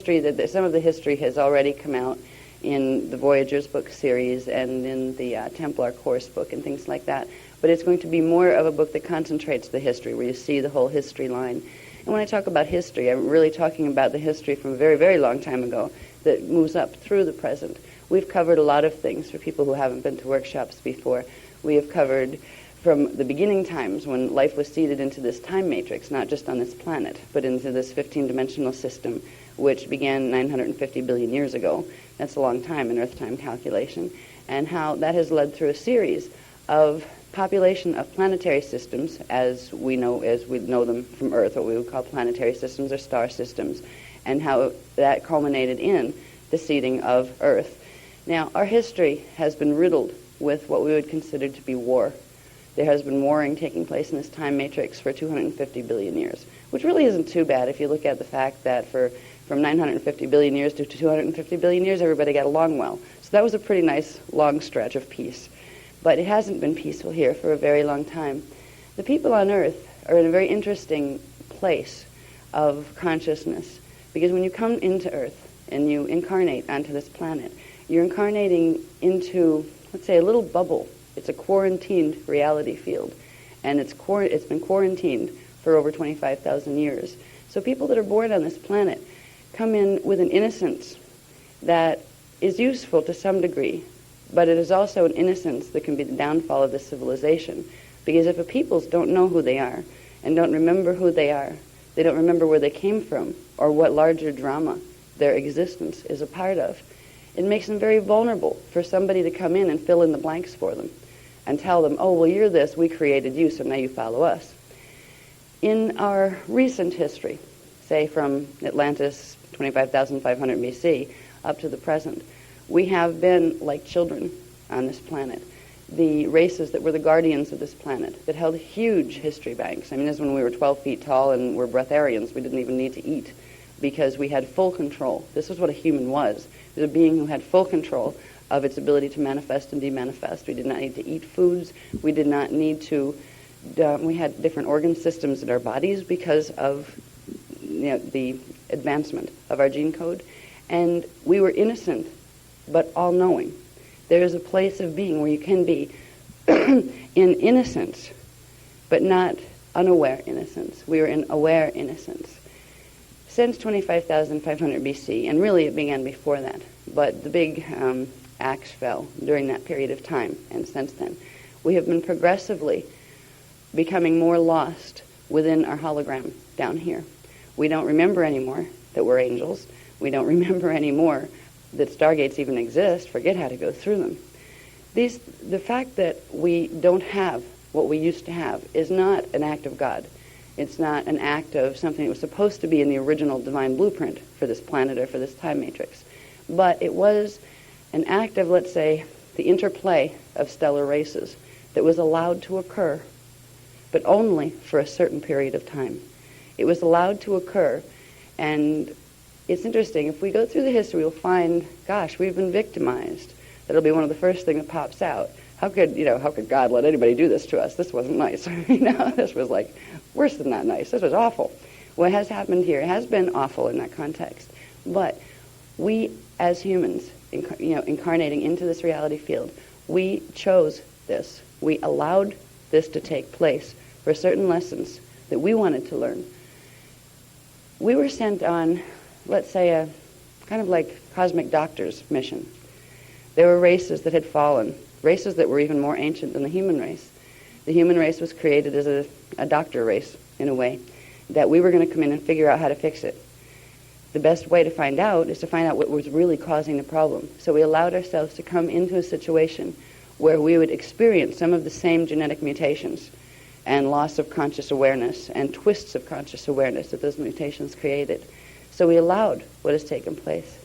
that some of the history has already come out in the Voyagers book series and in the Templar course book and things like that. But it's going to be more of a book that concentrates the history, where you see the whole history line. And when I talk about history, I'm really talking about the history from a very, very long time ago that moves up through the present. We've covered a lot of things for people who haven't been to workshops before. We have covered from the beginning times when life was seeded into this time matrix, not just on this planet, but into this 15-dimensional system, which began 950 billion years ago. That's a long time in Earth time calculation, and how that has led through a series of population of planetary systems as we know them from Earth, what we would call planetary systems or star systems, and how that culminated in the seeding of Earth. Now, our history has been riddled with what we would consider to be war. There has been warring taking place in this time matrix for 250 billion years, which really isn't too bad if you look at the fact that from 950 billion years to 250 billion years, everybody got along well. So that was a pretty nice long stretch of peace. But it hasn't been peaceful here for a very long time. The people on Earth are in a very interesting place of consciousness, because when you come into Earth and you incarnate onto this planet, you're incarnating into, let's say, a little bubble. It's a quarantined reality field, and it's been quarantined for over 25,000 years. So people that are born on this planet come in with an innocence that is useful to some degree, but it is also an innocence that can be the downfall of the civilization. Because if a peoples don't know who they are and don't remember who they are, they don't remember where they came from or what larger drama their existence is a part of, it makes them very vulnerable for somebody to come in and fill in the blanks for them and tell them, oh, well, you're this, we created you, so now you follow us. In our recent history, say from Atlantis, 25,500 BC, up to the present, we have been like children on this planet. The races that were the guardians of this planet, that held huge history banks. I mean, this is when we were 12 feet tall and were breatharians. We didn't even need to eat because we had full control. This was what a human was. It was a being who had full control of its ability to manifest and demanifest. We did not need to eat foods. We did not need to, we had different organ systems in our bodies because of the advancement of our gene code. And we were innocent, but all-knowing. There is a place of being where you can be in innocence, but not unaware innocence. We were in aware innocence. Since 25,500 BC, and really it began before that, but the big axe fell during that period of time, and since then, we have been progressively becoming more lost within our hologram down here. We don't remember anymore that we're angels. We don't remember anymore that stargates even exist, forget how to go through them. The fact that we don't have what we used to have is not an act of God. It's not an act of something that was supposed to be in the original divine blueprint for this planet or for this time matrix. But it was an act of, let's say, the interplay of stellar races that was allowed to occur, but only for a certain period of time. It was allowed to occur, and it's interesting. If we go through the history, we'll find, gosh, we've been victimized. That'll be one of the first things that pops out. How could God let anybody do this to us? This wasn't nice. This was like worse than not nice. This was awful. What has happened here has been awful in that context. But we, as humans, incarnating into this reality field, we chose this. We allowed this to take place for certain lessons that we wanted to learn. We were sent on, let's say, a kind of like cosmic doctor's mission. There were races that had fallen, races that were even more ancient than the human race. The human race was created as a doctor race, in a way, that we were going to come in and figure out how to fix it. The best way to find out is to find out what was really causing the problem. So we allowed ourselves to come into a situation where we would experience some of the same genetic mutations and loss of conscious awareness and twists of conscious awareness that those mutations created. So we allowed what has taken place.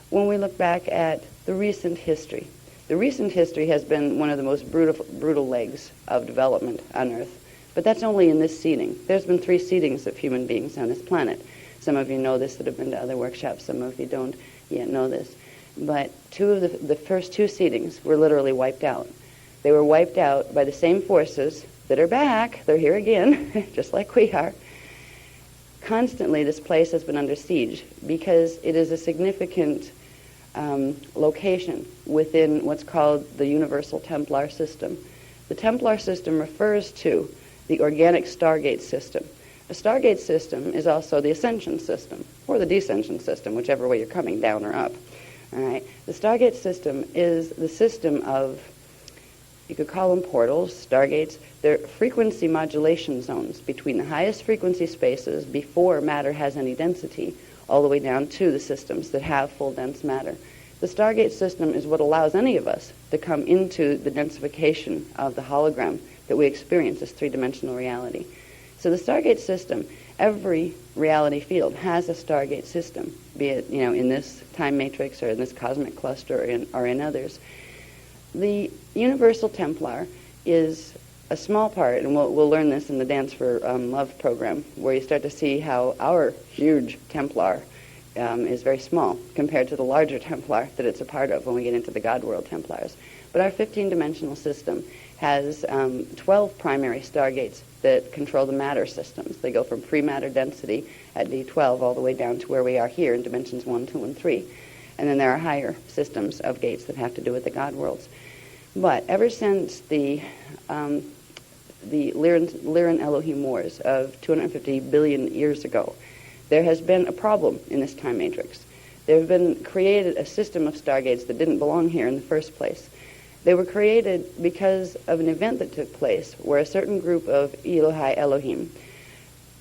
When we look back at the recent history has been one of the most brutal legs of development on Earth. But that's only in this seeding. There's been 3 seedings of human beings on this planet. Some of you know this that have been to other workshops. Some of you don't yet know this. But 2 of the first 2 seedings were literally wiped out. They were wiped out by the same forces that are back. They're here again, just like we are. constantly this place has been under siege because it is a significant location within what's called the Universal Templar System. The Templar system refers to the organic Stargate system. A Stargate system is also the Ascension system, or the Descension system, whichever way you're coming, down or up. All right. The Stargate system is the system of, you could call them portals, Stargates. They're frequency modulation zones between the highest frequency spaces before matter has any density, all the way down to the systems that have full dense matter. The Stargate system is what allows any of us to come into the densification of the hologram that we experience as three-dimensional reality. So the Stargate system, every reality field has a Stargate system, be it in this time matrix or in this cosmic cluster or in others. The Universal Templar is a small part, and we'll learn this in the Dance for Love program, where you start to see how our huge Templar is very small compared to the larger Templar that it's a part of when we get into the God World Templars. But our 15-dimensional system has 12 primary Stargates that control the matter systems. They go from pre-matter density at D12 all the way down to where we are here in dimensions 1, 2, and 3. And then there are higher systems of gates that have to do with the God worlds. But ever since the Lyran Elohim Wars of 250 billion years ago, there has been a problem in this time matrix. There have been created a system of Stargates that didn't belong here in the first place. They were created because of an event that took place where a certain group of Elohai Elohim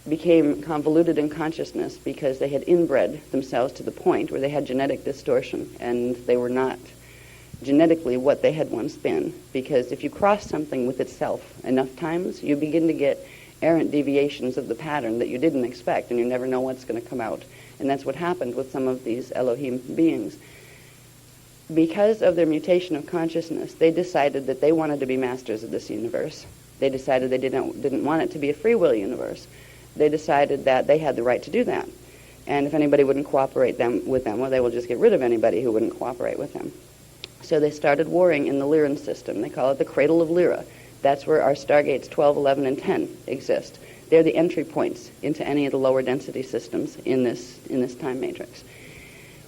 became convoluted in consciousness because they had inbred themselves to the point where they had genetic distortion and they were not genetically what they had once been. Because if you cross something with itself enough times, you begin to get errant deviations of the pattern that you didn't expect, and you never know what's going to come out. And that's what happened with some of these Elohim beings. Because of their mutation of consciousness, they decided that they wanted to be masters of this universe. They decided they didn't want it to be a free will universe. They decided that they had the right to do that. And if anybody wouldn't cooperate with them, well, they will just get rid of anybody who wouldn't cooperate with them. So they started warring in the Lyran system. They call it the Cradle of Lyra. That's where our Stargates 12, 11, and 10 exist. They're the entry points into any of the lower density systems in this time matrix.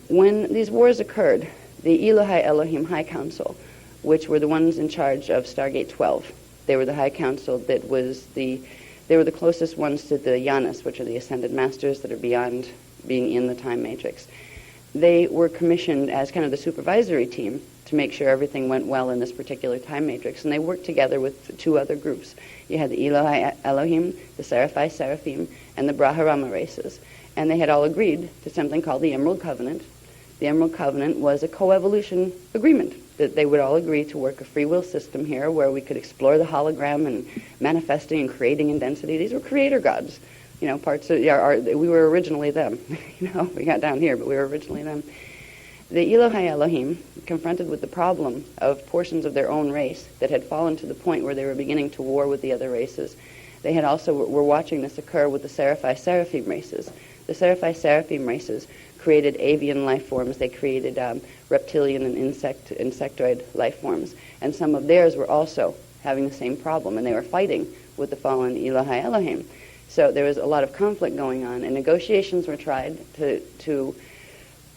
When these wars occurred, the Elohai Elohim High Council, which were the ones in charge of Stargate 12, they were the High Council that was they were the closest ones to the Yanis, which are the Ascended Masters that are beyond being in the time matrix. They were commissioned as kind of the supervisory team to make sure everything went well in this particular time matrix, and they worked together with two other groups. You had the Elohai Elohim, the Seraphai Seraphim, and the Braharama races, and they had all agreed to something called the Emerald Covenant. The Emerald Covenant was a coevolution agreement that they would all agree to work a free will system here where we could explore the hologram and manifesting and creating in density. These were creator gods, parts of we were originally them. We got down here, but we were originally them. The Elohai Elohim, confronted with the problem of portions of their own race that had fallen to the point where they were beginning to war with the other races, they had also were watching this occur with the Seraphai Seraphim races. The Seraphai Seraphim races created avian life forms. They created reptilian and insectoid life forms. And some of theirs were also having the same problem, and they were fighting with the fallen Elohai Elohim. So there was a lot of conflict going on, and negotiations were tried to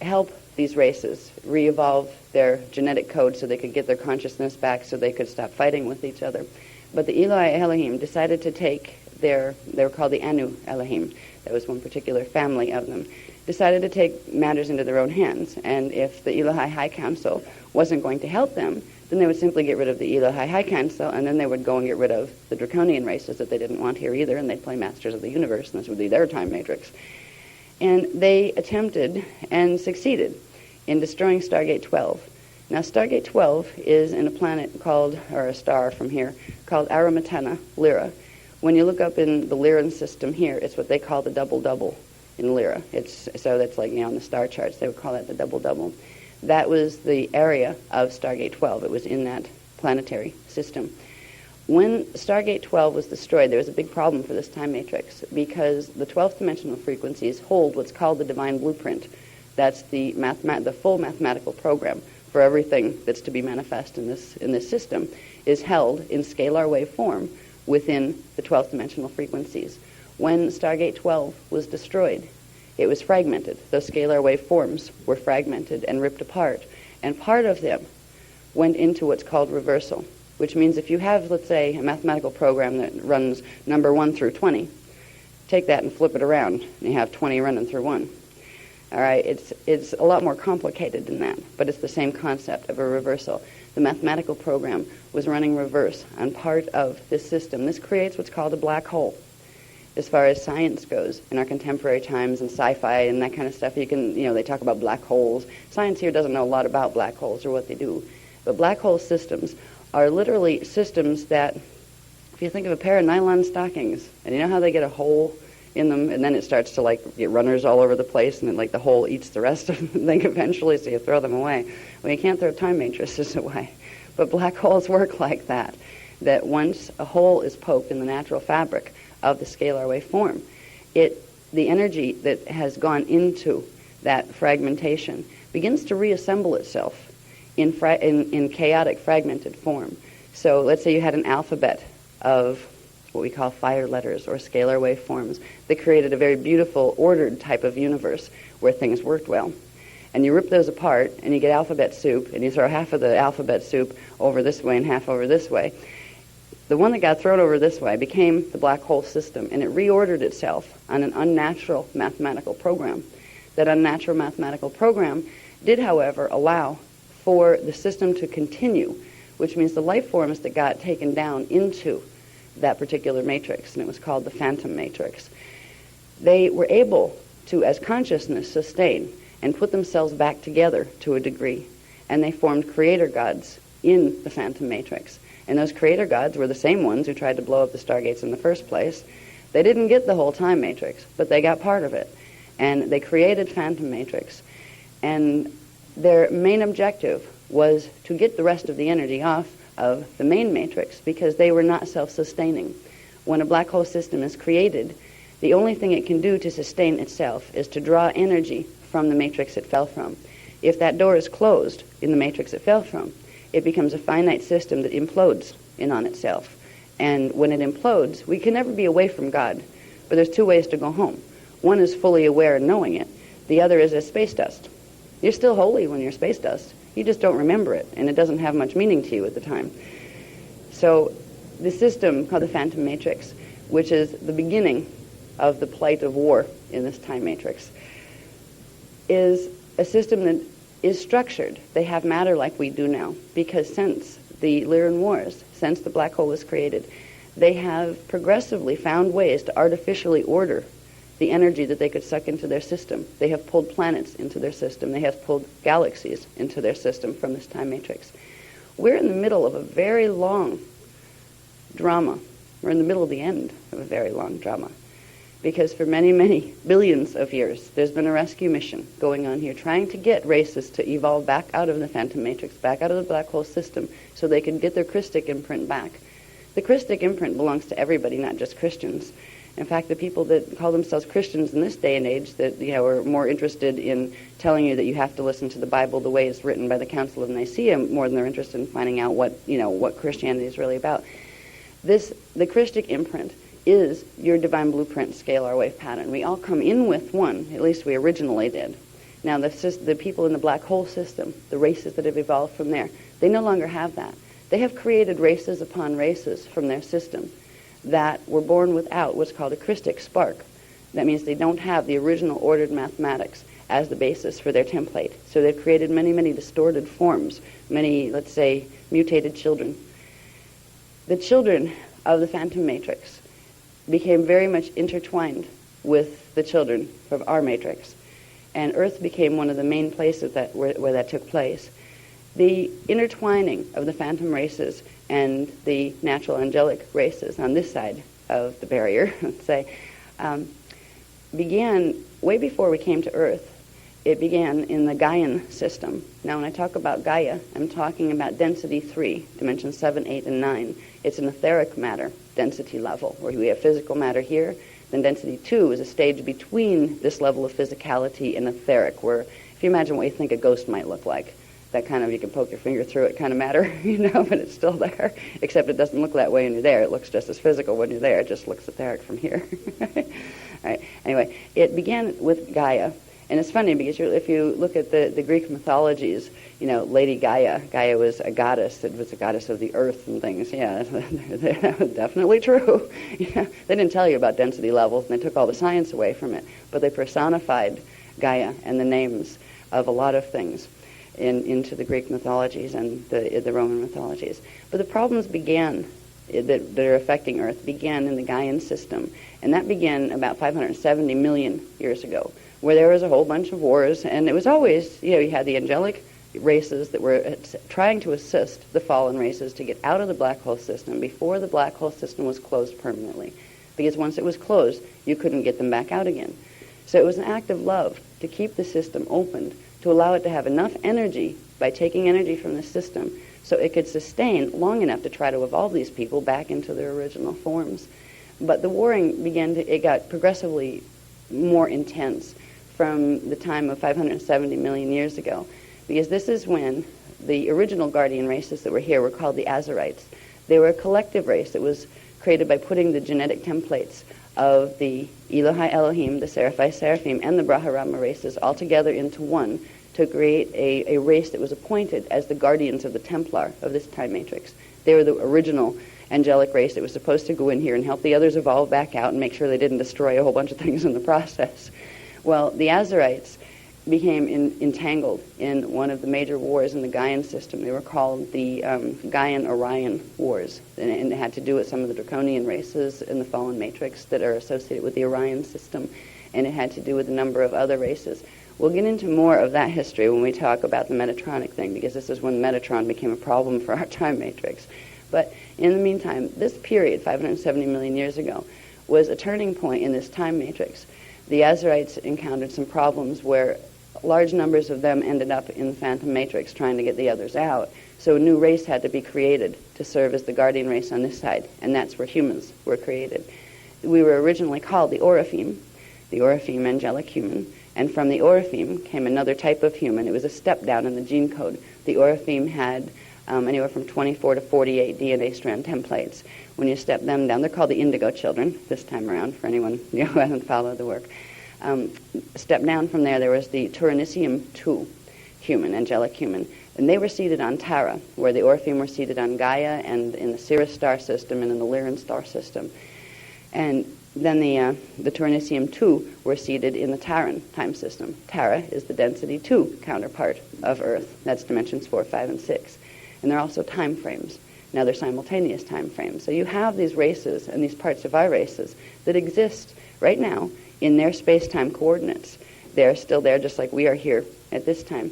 help these races re-evolve their genetic code so they could get their consciousness back so they could stop fighting with each other. But the Elohai Elohim decided to take they were called the Anu Elohim. That was one particular family of them. Decided to take matters into their own hands. And if the Elohai High Council wasn't going to help them, then they would simply get rid of the Elohai High Council, and then they would go and get rid of the Draconian races that they didn't want here either, and they'd play Masters of the Universe, and this would be their time matrix. And they attempted and succeeded in destroying Stargate 12. Now, Stargate 12 is in a planet called, or a star from here, called Aramatana Lyra. When you look up in the Lyran system here, it's what they call the double-double in Lyra. So that's like, on the star charts, they would call that the double-double. That was the area of Stargate 12. It was in that planetary system. When Stargate 12 was destroyed, there was a big problem for this time matrix because the 12th dimensional frequencies hold what's called the divine blueprint. That's the full mathematical program for everything that's to be manifest in this system is held in scalar wave form within the 12th dimensional frequencies. when Stargate 12 was destroyed. It was fragmented. Those scalar wave forms were fragmented and ripped apart. And part of them went into what's called reversal, which means if you have, let's say, a mathematical program that runs number 1 through 20, take that and flip it around, and you have 20 running through 1. All right, it's a lot more complicated than that, but it's the same concept of a reversal. The mathematical program was running reverse on part of this system. This creates what's called a black hole. As far as science goes, in our contemporary times and sci-fi and that kind of stuff, they talk about black holes. Science here doesn't know a lot about black holes or what they do. But black hole systems are literally systems that, if you think of a pair of nylon stockings, and you know how they get a hole in them, and then it starts to get runners all over the place, and then the hole eats the rest of them eventually, so you throw them away. Well, you can't throw time matrices away. But black holes work like that once a hole is poked in the natural fabric of the scalar wave form, the energy that has gone into that fragmentation begins to reassemble itself in chaotic fragmented form. So let's say you had an alphabet of what we call fire letters or scalar wave forms that created a very beautiful, ordered type of universe where things worked well. And you rip those apart and you get alphabet soup, and you throw half of the alphabet soup over this way and half over this way. The one that got thrown over this way became the black hole system, and it reordered itself on an unnatural mathematical program. That unnatural mathematical program did, however, allow for the system to continue, which means the life forms that got taken down into that particular matrix, and it was called the phantom matrix, they were able to, as consciousness, sustain and put themselves back together to a degree, and they formed creator gods in the phantom matrix. And those creator gods were the same ones who tried to blow up the stargates in the first place. They didn't get the whole time matrix, but they got part of it. And they created phantom matrix. And their main objective was to get the rest of the energy off of the main matrix because they were not self-sustaining. When a black hole system is created, the only thing it can do to sustain itself is to draw energy from the matrix it fell from. If that door is closed in the matrix it fell from, it becomes a finite system that implodes in on itself. And when it implodes, we can never be away from God. But there's two ways to go home. One is fully aware and knowing it. The other is as space dust. You're still holy when you're space dust. You just don't remember it, and it doesn't have much meaning to you at the time. So the system called the phantom matrix, which is the beginning of the plight of war in this time matrix, is a system that is structured. They have matter like we do now, because since the Lyran Wars, since the black hole was created, they have progressively found ways to artificially order the energy that they could suck into their system. They have pulled planets into their system. They have pulled galaxies into their system from this time matrix. We're in the middle of a very long drama. We're in the middle of the end of a very long drama. Because for many, many billions of years, there's been a rescue mission going on here trying to get races to evolve back out of the phantom matrix, back out of the black hole system, so they can get their Christic imprint back. The Christic imprint belongs to everybody, not just Christians. In fact, the people that call themselves Christians in this day and age that are more interested in telling you that you have to listen to the Bible the way it's written by the Council of Nicaea more than they're interested in finding out what Christianity is really about. The Christic imprint is your divine blueprint scalar wave pattern. We all come in with one, at least we originally did. Now the people in the black hole system, the races that have evolved from there, they no longer have that. They have created races upon races from their system that were born without what's called a Christic spark. That means they don't have the original ordered mathematics as the basis for their template. So they've created many, many distorted forms, many, let's say, mutated children. The children of the phantom matrix became very much intertwined with the children of our matrix. And Earth became one of the main places where that took place. The intertwining of the phantom races and the natural angelic races on this side of the barrier, let's say, began way before we came to Earth. It began in the Gaian system. Now, when I talk about Gaia, I'm talking about density 3, dimensions 7, 8, and 9. It's an etheric matter density level, where we have physical matter here. Then density 2 is a stage between this level of physicality and etheric, where if you imagine what you think a ghost might look like, that kind of, you can poke your finger through it kind of matter, but it's still there, except it doesn't look that way when you're there. It looks just as physical when you're there. It just looks etheric from here. All right. Anyway, it began with Gaia. And it's funny because if you look at the Greek mythologies, Lady Gaia was a goddess. It was a goddess of the earth and things. Yeah, definitely true. They didn't tell you about density levels, and they took all the science away from it. But they personified Gaia and the names of a lot of things into the Greek mythologies and the Roman mythologies. But the problems began that are affecting Earth began in the Gaian system, and that began about 570 million years ago, where there was a whole bunch of wars, and it was always, you had the angelic races that were trying to assist the fallen races to get out of the black hole system before the black hole system was closed permanently, because once it was closed, you couldn't get them back out again. So it was an act of love to keep the system opened, to allow it to have enough energy by taking energy from the system so it could sustain long enough to try to evolve these people back into their original forms. But the warring it got progressively more intense from the time of 570 million years ago, because this is when the original guardian races that were here were called the Azarites. They were a collective race that was created by putting the genetic templates of the Elohai Elohim, the Seraphai Seraphim, and the Brahmarama races all together into one to create a race that was appointed as the guardians of the Templar of this time matrix. They were the original angelic race that was supposed to go in here and help the others evolve back out and make sure they didn't destroy a whole bunch of things in the process. Well, the Azarites became entangled in one of the major wars in the Gaian system. They were called the Gaian-Orion Wars, and it had to do with some of the draconian races in the fallen matrix that are associated with the Orion system, and it had to do with a number of other races. We'll get into more of that history when we talk about the Metatronic thing, because this is when Metatron became a problem for our time matrix. But in the meantime, this period, 570 million years ago, was a turning point in this time matrix. The Azarites encountered some problems where large numbers of them ended up in the Phantom Matrix trying to get the others out. So a new race had to be created to serve as the guardian race on this side, and that's where humans were created. We were originally called the Oraphim angelic human, and from the Oraphim came another type of human. It was a step down in the gene code. The Oraphim had anywhere from 24 to 48 DNA strand templates. When you step them down, they're called the Indigo Children this time around, for anyone who hasn't followed the work. Step down from there was the Turanicium II human, angelic human, and they were seated on Tara, where the Orpheum were seated on Gaia and in the Sirius star system and in the Lyran star system. And then the Turanicium II were seated in the Taran time system. Tara is the density 2 counterpart of Earth. That's dimensions 4, 5, and 6. And they're also time frames. Now they're simultaneous time frames. So you have these races and these parts of our races that exist right now in their space-time coordinates. They're still there just like we are here at this time.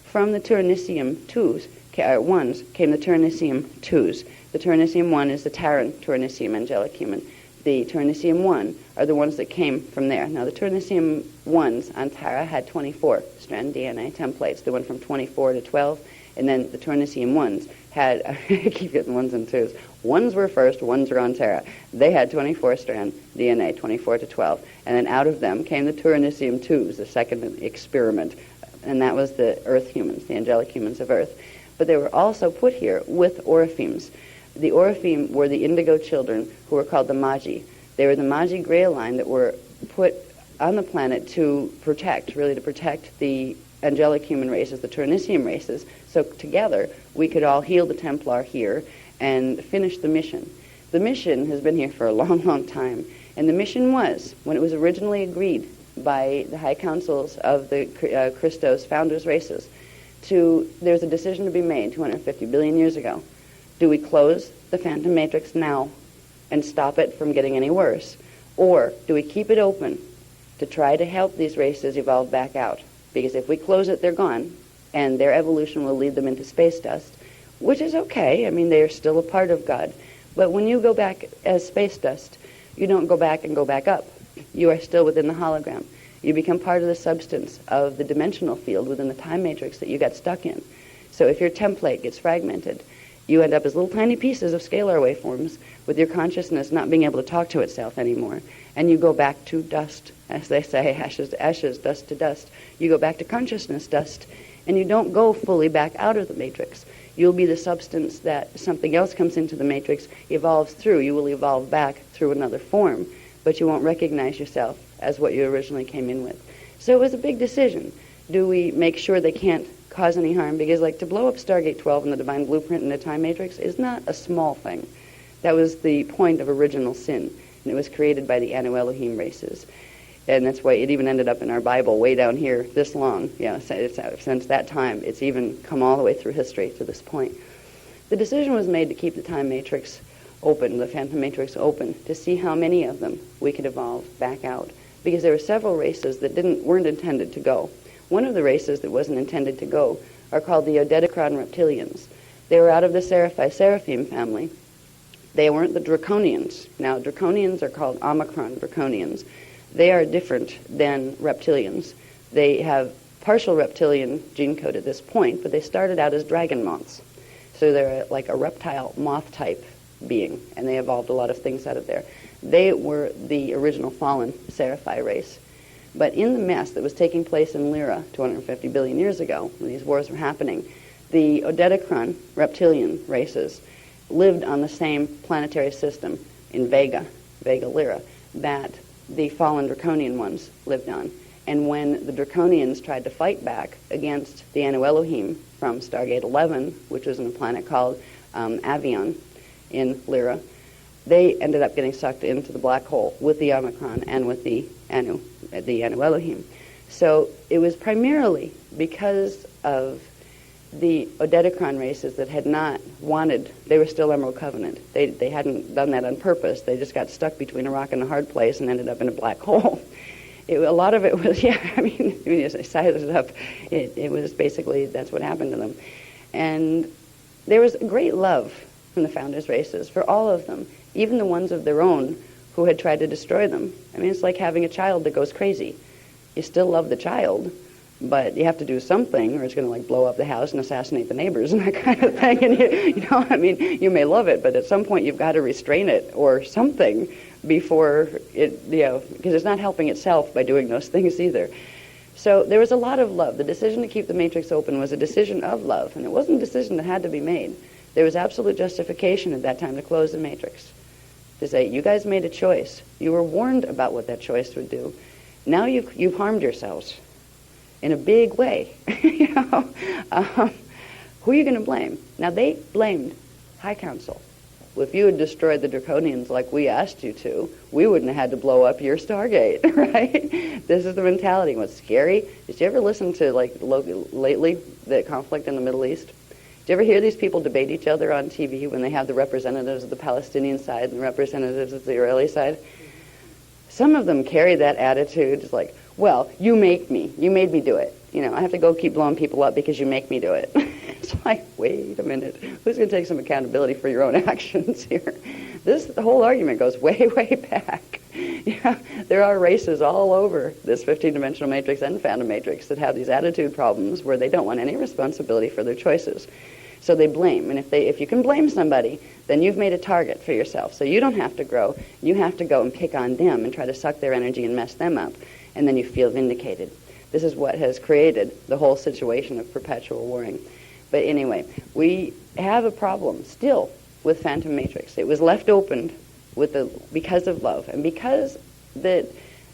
From the Turanicium 1s came the Turanicium 2s. The Turanicium 1 is the Taran Turanicium angelic human. The Turanicium 1 are the ones that came from there. Now the Turanicium 1s on Tara had 24 strand DNA templates. They went from 24 to 12, and then the Turanicium 1s had, I keep getting 1s and 2s. 1s were first, 1s were on Terra. They had 24 strand DNA, 24 to 12. And then out of them came the Turanicium 2s, the second experiment. And that was the Earth humans, the angelic humans of Earth. But they were also put here with Oriphims. The Orifim were the indigo children who were called the Magi. They were the Magi Grail line that were put on the planet to protect the angelic human races, the Turanicium races, so together we could all heal the Templar here and finish the mission. The mission has been here for a long, long time, and the mission was, when it was originally agreed by the high councils of the Christos founders races, there's a decision to be made 250 billion years ago. Do we close the Phantom Matrix now and stop it from getting any worse? Or do we keep it open to try to help these races evolve back out? Because if we close it, they're gone, and their evolution will lead them into space dust, which is okay. I mean, they are still a part of God. But when you go back as space dust, you don't go back and go back up. You are still within the hologram. You become part of the substance of the dimensional field within the time matrix that you got stuck in. So if your template gets fragmented, You end up as little tiny pieces of scalar waveforms with your consciousness not being able to talk to itself anymore. And you go back to dust, as they say, ashes to ashes, dust to dust. You go back to consciousness dust, and you don't go fully back out of the matrix. You'll be the substance that something else comes into the matrix, evolves through. You will evolve back through another form, but you won't recognize yourself as what you originally came in with. So it was a big decision. Do we make sure they can't cause any harm? Because like to blow up Stargate 12 and the Divine Blueprint in the Time Matrix is not a small thing. That was the point of original sin, and it was created by the Anu Elohim races. And that's why it even ended up in our Bible way down here this long. Since that time, it's even come all the way through history to this point. The decision was made to keep the Time Matrix open, the Phantom Matrix open, to see how many of them we could evolve back out. Because there were several races that weren't intended to go. One of the races that wasn't intended to go are called the Odedicron reptilians. They were out of the Seraphim family. They weren't the Draconians. Now, Draconians are called Omicron Draconians. They are different than reptilians. They have partial reptilian gene code at this point, but they started out as dragon moths. So they're like a reptile moth type being, and they evolved a lot of things out of there. They were the original fallen Seraphi race. But in the mess that was taking place in Lyra 250 billion years ago, when these wars were happening, the Odedicron reptilian races lived on the same planetary system in Vega Lyra, that the fallen Draconian ones lived on. And when the Draconians tried to fight back against the Anu Elohim from Stargate 11, which was in a planet called Avion in Lyra, they ended up getting sucked into the black hole with the Omicron and with the Anu Elohim. So it was primarily because of the Odedicron races that had not wanted, they were still Emerald Covenant. They hadn't done that on purpose. They just got stuck between a rock and a hard place and ended up in a black hole. A lot of it was, when you size it up, it was basically, that's what happened to them. And there was great love from the founders' races for all of them, even the ones of their own who had tried to destroy them. I mean, it's like having a child that goes crazy. You still love the child, but you have to do something or it's going to blow up the house and assassinate the neighbors and that kind of thing. And you may love it, but at some point you've got to restrain it or something before it, because it's not helping itself by doing those things either. So there was a lot of love. The decision to keep the matrix open was a decision of love, and it wasn't a decision that had to be made. There was absolute justification at that time to close the matrix. To say, you guys made a choice. You were warned about what that choice would do. Now you've harmed yourselves in a big way. Who are you going to blame? Now they blamed High Council. Well, if you had destroyed the Draconians like we asked you to, we wouldn't have had to blow up your Stargate, right? This is the mentality. What's scary? Did you ever listen to, lately, the conflict in the Middle East? Did you ever hear these people debate each other on TV when they have the representatives of the Palestinian side and the representatives of the Israeli side? Some of them carry that attitude. It's like, well, you made me do it. I have to go keep blowing people up because you make me do it. It's like, wait a minute. Who's going to take some accountability for your own actions here? The whole argument goes way, way back. There are races all over this 15-dimensional matrix and phantom matrix that have these attitude problems where they don't want any responsibility for their choices. So they blame. And if you can blame somebody, then you've made a target for yourself. So you don't have to grow. You have to go and pick on them and try to suck their energy and mess them up. And then you feel vindicated. This is what has created the whole situation of perpetual warring. But anyway, we have a problem still with Phantom Matrix. It was left open because of love, and because that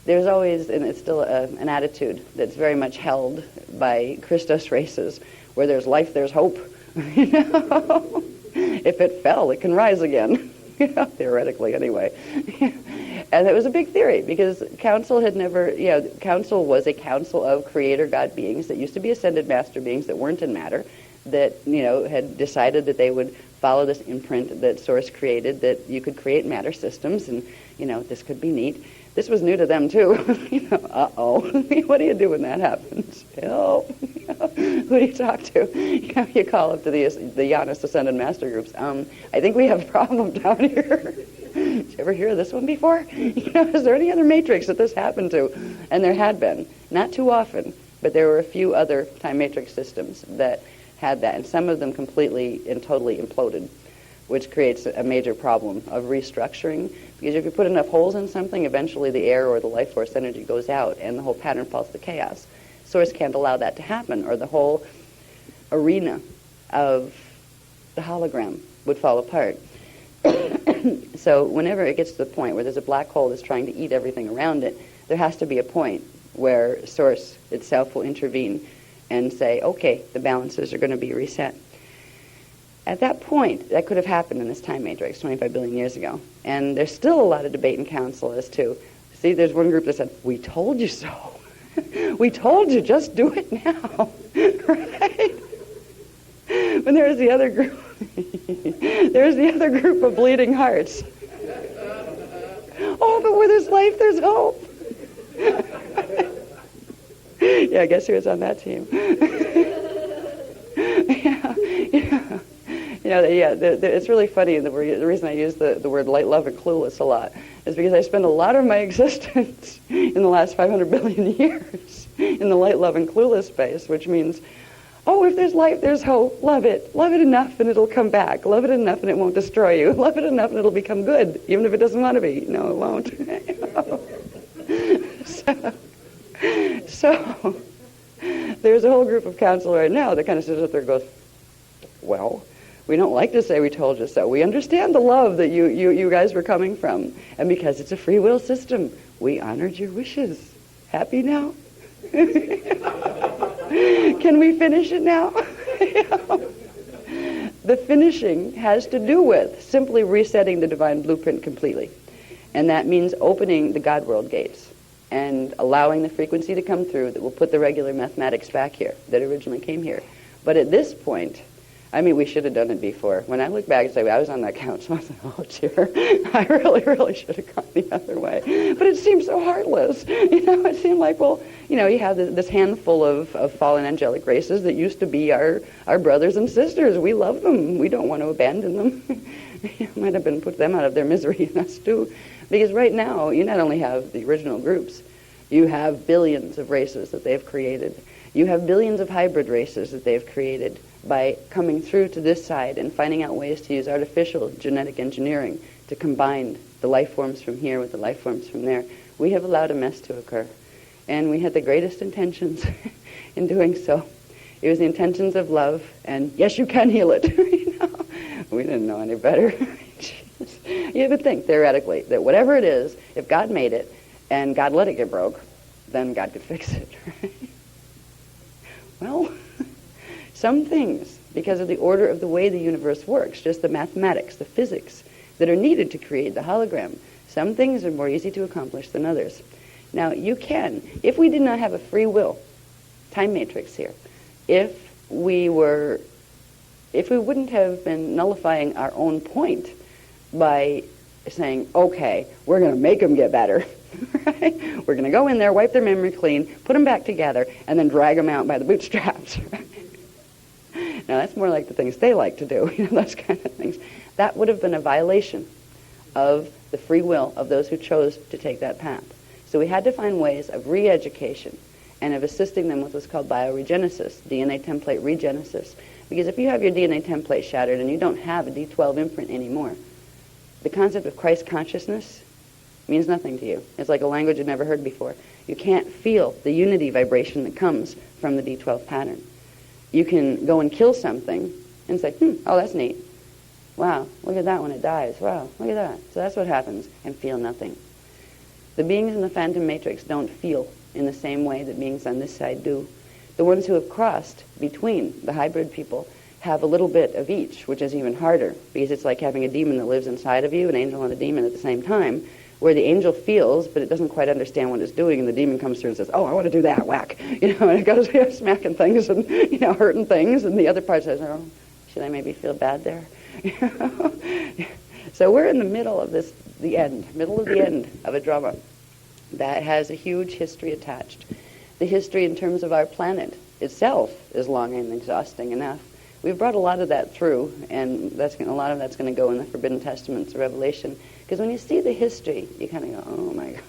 there's always, and it's still an attitude that's very much held by Christos races, where there's life, there's hope. If it fell, it can rise again. Theoretically, anyway. And it was a big theory because Council had never, Council was a council of creator God beings that used to be ascended master beings that weren't in matter, that, had decided that they would follow this imprint that Source created, that you could create matter systems and, this could be neat. This was new to them too. Uh-oh. What do you do when that happens? Help. Who do you talk to? You call up to the Giannis Ascended Master groups. I think we have a problem down here. Did you ever hear of this one before? Is there any other matrix that this happened to? And there had been. Not too often, but there were a few other time matrix systems that had that, and some of them completely and totally imploded, which creates a major problem of restructuring, because if you put enough holes in something, eventually the air or the life force energy goes out and the whole pattern falls to chaos. Source can't allow that to happen, or the whole arena of the hologram would fall apart. So whenever it gets to the point where there's a black hole that's trying to eat everything around it, there has to be a point where Source itself will intervene and say, okay, the balances are going to be reset. At that point, that could have happened in this time matrix 25 billion years ago. And there's still a lot of debate in council as to, see, there's one group that said, we told you so. We told you, just do it now. Right? But there's the other group. There's the other group of bleeding hearts. Oh, but where there's life, there's hope. Yeah, guess who was on that team? It's really funny. The reason I use the word light, love, and clueless a lot is because I spend a lot of my existence in the last 500 billion years in the light, love, and clueless space, which means, oh, if there's life, there's hope. Love it. Love it enough and it'll come back. Love it enough and it won't destroy you. Love it enough and it'll become good, even if it doesn't want to be. No, it won't. So there's a whole group of council right now that kind of sits up there and goes, well, we don't like to say we told you so. We understand the love that you guys were coming from. And because it's a free will system, we honored your wishes. Happy now? Can we finish it now? The finishing has to do with simply resetting the divine blueprint completely. And that means opening the God world gates and allowing the frequency to come through that will put the regular mathematics back here that originally came here. But at this point, I mean, we should have done it before. When I look back and say, I was on that couch, I said, oh, dear, I really should have gone the other way. But it seemed so heartless. It seemed like, well, you have this handful of fallen angelic races that used to be our brothers and sisters. We love them. We don't want to abandon them. Might have been put them out of their misery and us too. Because right now, you not only have the original groups, you have billions of races that they've created. You have billions of hybrid races that they've created by coming through to this side and finding out ways to use artificial genetic engineering to combine the life forms from here with the life forms from there. We have allowed a mess to occur. And we had the greatest intentions in doing so. It was the intentions of love, and yes, you can heal it. We didn't know any better. You would think, theoretically, that whatever it is, if God made it and God let it get broke, then God could fix it. Right? Well, some things, because of the order of the way the universe works, just the mathematics, the physics that are needed to create the hologram, some things are more easy to accomplish than others. Now, you can, if we did not have a free will time matrix here, if we wouldn't have been nullifying our own point by saying, okay, we're going to make them get better. Right? We're going to go in there, wipe their memory clean, put them back together, and then drag them out by the bootstraps. Right? Now, that's more like the things they like to do, those kind of things. That would have been a violation of the free will of those who chose to take that path. So we had to find ways of re-education and of assisting them with what's called bioregenesis, DNA template regenesis. Because if you have your DNA template shattered and you don't have a D12 imprint anymore, the concept of Christ consciousness means nothing to you. It's like a language you've never heard before. You can't feel the unity vibration that comes from the D12 pattern. You can go and kill something and say, oh, that's neat. Wow, look at that when it dies. Wow, look at that. So that's what happens, and feel nothing. The beings in the phantom matrix don't feel in the same way that beings on this side do. The ones who have crossed between the hybrid people have a little bit of each, which is even harder, because it's like having a demon that lives inside of you, an angel and a demon at the same time, where the angel feels, but it doesn't quite understand what it's doing, and the demon comes through and says, oh, I want to do that, whack. And it goes smacking things and, hurting things, and the other part says, oh, should I maybe feel bad there? So we're in the middle of this, middle of the end of a drama that has a huge history attached. The history in terms of our planet itself is long and exhausting enough. We've brought a lot of that through, and a lot of that's going to go in the Forbidden Testaments of Revelation. Because when you see the history, you kind of go, oh my God.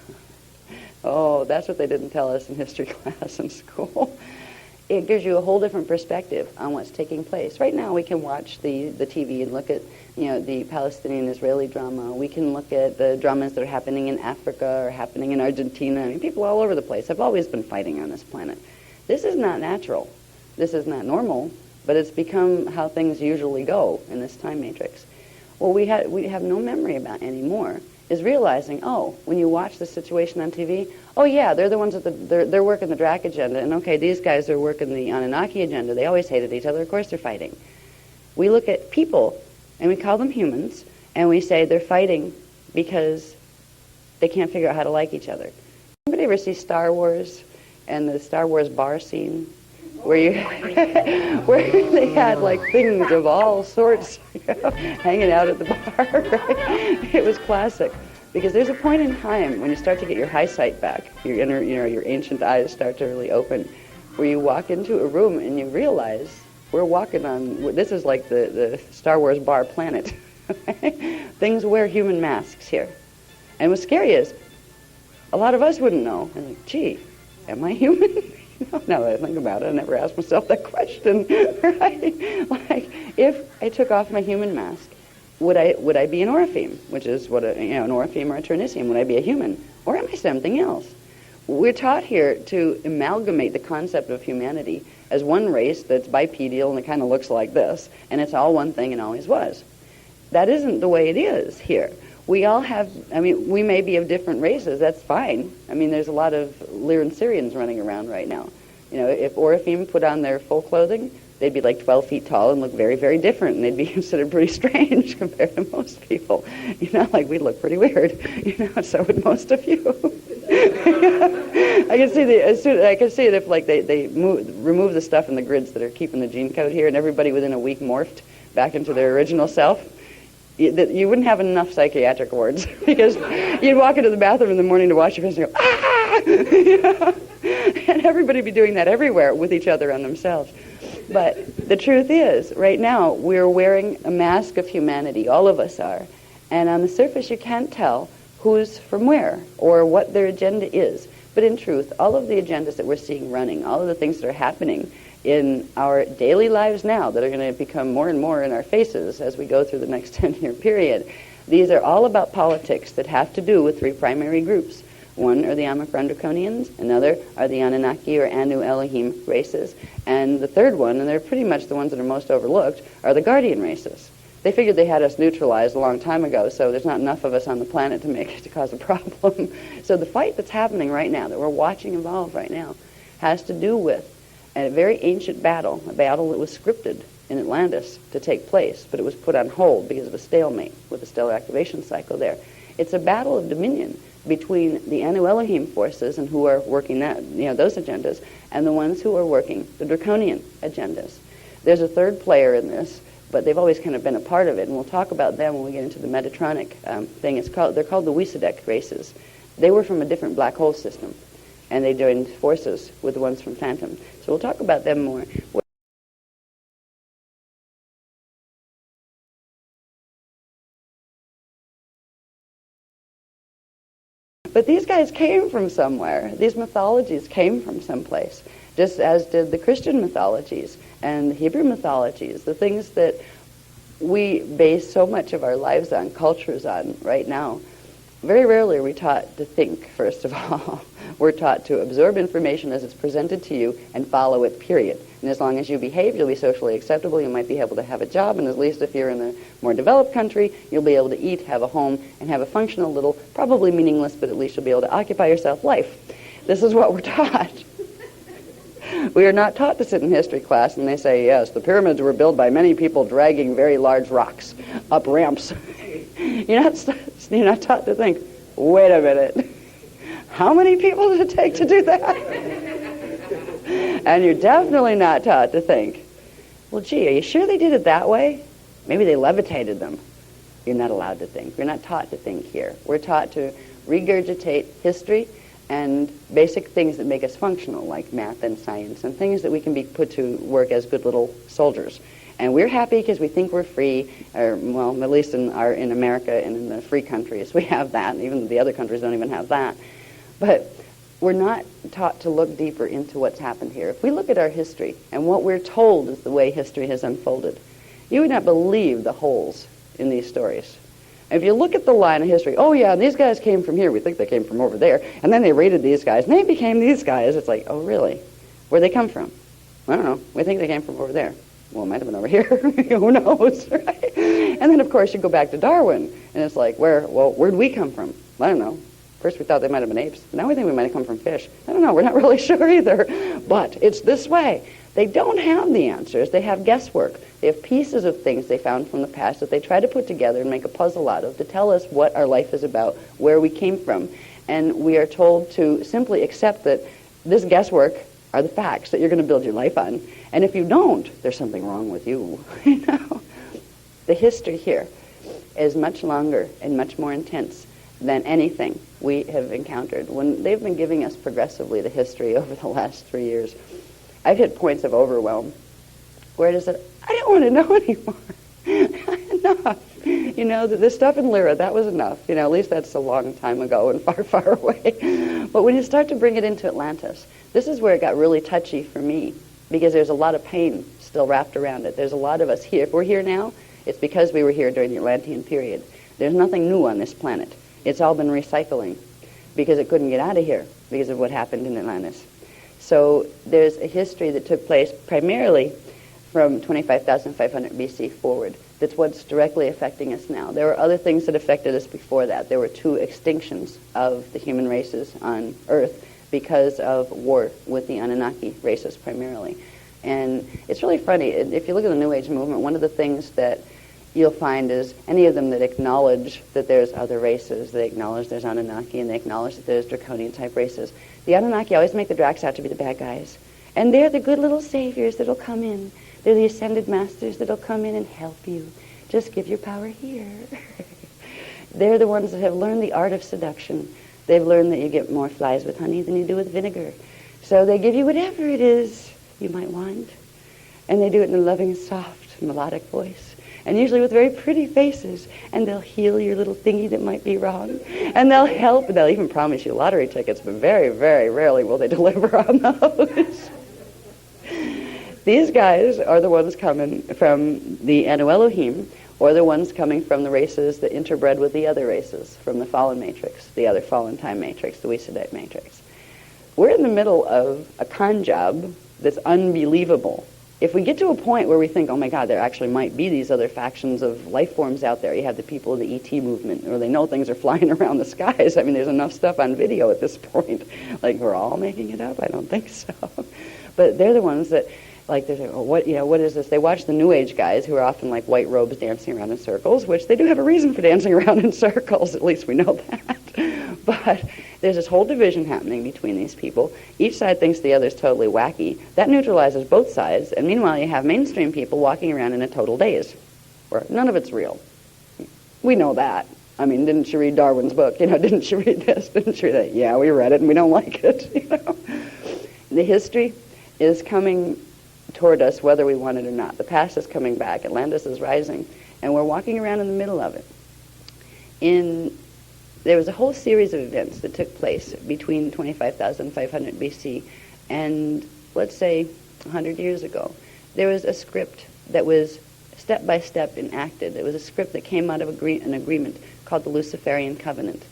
Oh, that's what they didn't tell us in history class in school. it gives you a whole different perspective on what's taking place. Right now we can watch the TV and look at, the Palestinian-Israeli drama. We can look at the dramas that are happening in Africa or happening in Argentina. I mean, people all over the place have always been fighting on this planet. This is not natural. This is not normal, but it's become how things usually go in this time matrix. What we have no memory about anymore is realizing, when you watch the situation on TV, yeah, they're the ones that they're working the Drac agenda, and okay, these guys are working the Anunnaki agenda. They always hated each other. Of course they're fighting. We look at people, and we call them humans, and we say they're fighting because they can't figure out how to like each other. Anybody ever see Star Wars and the Star Wars bar scene? Where where they had like things of all sorts hanging out at the bar, right? It was classic. Because there's a point in time when you start to get your eyesight back, your inner, your ancient eyes start to really open, where you walk into a room and you realize we're walking on, this is like the Star Wars bar planet. Things wear human masks here. And what's scary is, a lot of us wouldn't know. And like, gee, am I human? Now that I think about it, I never asked myself that question, right? Like, if I took off my human mask, would I be an Orifeme, which is what an Orifeme or a Ternicium? Would I be a human, or am I something else? We're taught here to amalgamate the concept of humanity as one race that's bipedal and it kind of looks like this, and it's all one thing and always was. That isn't the way it is here. We all have, we may be of different races, that's fine. There's a lot of Lyran Syrians running around right now. If Orifeme put on their full clothing, they'd be like 12 feet tall and look very, very different, and they'd be considered pretty strange compared to most people. Like we look pretty weird. So would most of you. I can see it if like they remove the stuff in the grids that are keeping the gene code here, and everybody within a week morphed back into their original self. You wouldn't have enough psychiatric wards because you'd walk into the bathroom in the morning to wash your face and go, ah! And everybody would be doing that everywhere with each other and themselves. But the truth is, right now, we're wearing a mask of humanity. All of us are. And on the surface, you can't tell who's from where or what their agenda is. But in truth, all of the agendas that we're seeing running, all of the things that are happening in our daily lives now that are going to become more and more in our faces as we go through the next 10-year period, these are all about politics that have to do with three primary groups. One are the Omicron-Draconians, another are the Anunnaki or Anu Elohim races, and the third one, and they're pretty much the ones that are most overlooked, are the Guardian races. They figured they had us neutralized a long time ago, so there's not enough of us on the planet to cause a problem. So the fight that's happening right now, that we're watching evolve right now, has to do with a very ancient battle, a battle that was scripted in Atlantis to take place, but it was put on hold because of a stalemate with the stellar activation cycle there. It's a battle of dominion between the Anu Elohim forces and who are working those agendas, and the ones who are working the Draconian agendas. There's a third player in this, but they've always kind of been a part of it, and we'll talk about them when we get into the Metatronic thing. They're called the Wisadek races. They were from a different black hole system, and they joined forces with the ones from Phantom. So we'll talk about them more. But these guys came from somewhere. These mythologies came from someplace, just as did the Christian mythologies and the Hebrew mythologies, the things that we base so much of our lives on, cultures on right now. Very rarely are we taught to think, first of all. We're taught to absorb information as it's presented to you and follow it, period. And as long as you behave, you'll be socially acceptable, you might be able to have a job, and at least if you're in a more developed country, you'll be able to eat, have a home, and have a functional little, probably meaningless, but at least you'll be able to occupy yourself life. This is what we're taught. We are not taught to sit in history class and they say, yes, the pyramids were built by many people dragging very large rocks up ramps. You're not taught to think, wait a minute, how many people did it take to do that? And you're definitely not taught to think, well, gee, are you sure they did it that way? Maybe they levitated them. You're not allowed to think. You're not taught to think here. We're taught to regurgitate history and basic things that make us functional, like math and science, and things that we can be put to work as good little soldiers. And we're happy because we think we're free, or, well, at least in America and in the free countries, we have that. Even the other countries don't even have that. But we're not taught to look deeper into what's happened here. If we look at our history and what we're told is the way history has unfolded, you would not believe the holes in these stories. If you look at the line of history, oh yeah, these guys came from here, we think they came from over there, and then they raided these guys, and they became these guys. It's like, oh really? Where'd they come from? I don't know. We think they came from over there. Well, it might have been over here. Who knows, right? And then, of course, you go back to Darwin, and it's like, where'd we come from? I don't know. First we thought they might have been apes. Now we think we might have come from fish. I don't know. We're not really sure either. But it's this way. They don't have the answers. They have guesswork. They have pieces of things they found from the past that they try to put together and make a puzzle out of to tell us what our life is about, where we came from. And we are told to simply accept that this guesswork are the facts that you're going to build your life on. And if you don't, there's something wrong with you. You know? The history here is much longer and much more intense than anything we have encountered. When they've been giving us progressively the history over the last 3 years, I've hit points of overwhelm where it is that I don't want to know anymore. Enough. You know, the stuff in Lyra, that was enough. You know, at least that's a long time ago and far, far away. But when you start to bring it into Atlantis, this is where it got really touchy for me, because there's a lot of pain still wrapped around it. There's a lot of us here. If we're here now, it's because we were here during the Atlantean period. There's nothing new on this planet. It's all been recycling because it couldn't get out of here because of what happened in Atlantis. So there's a history that took place primarily from 25,500 BC forward. That's what's directly affecting us now. There were other things that affected us before that. There were 2 extinctions of the human races on Earth because of war with the Anunnaki races primarily. And it's really funny. If you look at the New Age movement, one of the things that you'll find is any of them that acknowledge that there's other races, they acknowledge there's Anunnaki, and they acknowledge that there's draconian-type races. The Anunnaki always make the Dracs out to be the bad guys. And they're the good little saviors that'll come in. They're the ascended masters that'll come in and help you. Just give your power here. They're the ones that have learned the art of seduction. They've learned that you get more flies with honey than you do with vinegar. So they give you whatever it is you might want. And they do it in a loving, soft, melodic voice. And usually with very pretty faces. And they'll heal your little thingy that might be wrong. And they'll help. They'll even promise you lottery tickets, but very, very rarely will they deliver on those. These guys are the ones coming from the Anu Elohim, or the ones coming from the races that interbred with the other races, from the fallen matrix, the other fallen time matrix, the Wesadite matrix. We're in the middle of a con job that's unbelievable. If we get to a point where we think, oh my God, there actually might be these other factions of life forms out there. You have the people of the ET movement, or they know things are flying around the skies. I mean, there's enough stuff on video at this point. Like, we're all making it up? I don't think so. But they're the ones that, like, they're saying, oh, what is this? They watch the New Age guys who are often like white robes dancing around in circles, which they do have a reason for dancing around in circles. At least we know that. But there's this whole division happening between these people. Each side thinks the other's totally wacky. That neutralizes both sides. And meanwhile, you have mainstream people walking around in a total daze, where none of it's real. We know that. I mean, didn't you read Darwin's book? You know, didn't you read this? Didn't you read that? Yeah, we read it and we don't like it. You know, the history is coming toward us whether we want it or not. The past is coming back. Atlantis is rising, and we're walking around in the middle of it. There was a whole series of events that took place between 25,500 BC and, let's say, 100 years ago. There was a script that was step by step enacted. It was a script that came out of an agreement called the Luciferian Covenant.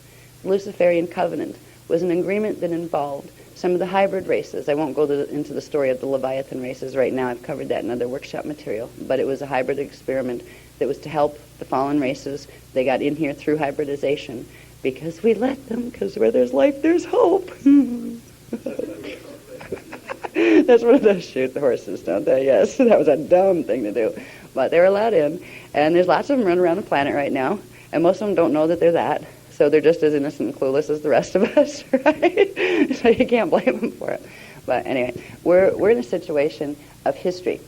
The Luciferian Covenant was an agreement that involved some of the hybrid races. I won't go into the story of the Leviathan races right now. I've covered that in other workshop material. But it was a hybrid experiment that was to help the fallen races. They got in here through hybridization because we let them, because where there's life, there's hope. That's one of those shoot the horses, don't they? Yes, that was a dumb thing to do. But they were allowed in. And there's lots of them running around the planet right now. And most of them don't know that they're that. So they're just as innocent and clueless as the rest of us, right? So you can't blame them for it. But anyway, we're in a situation of history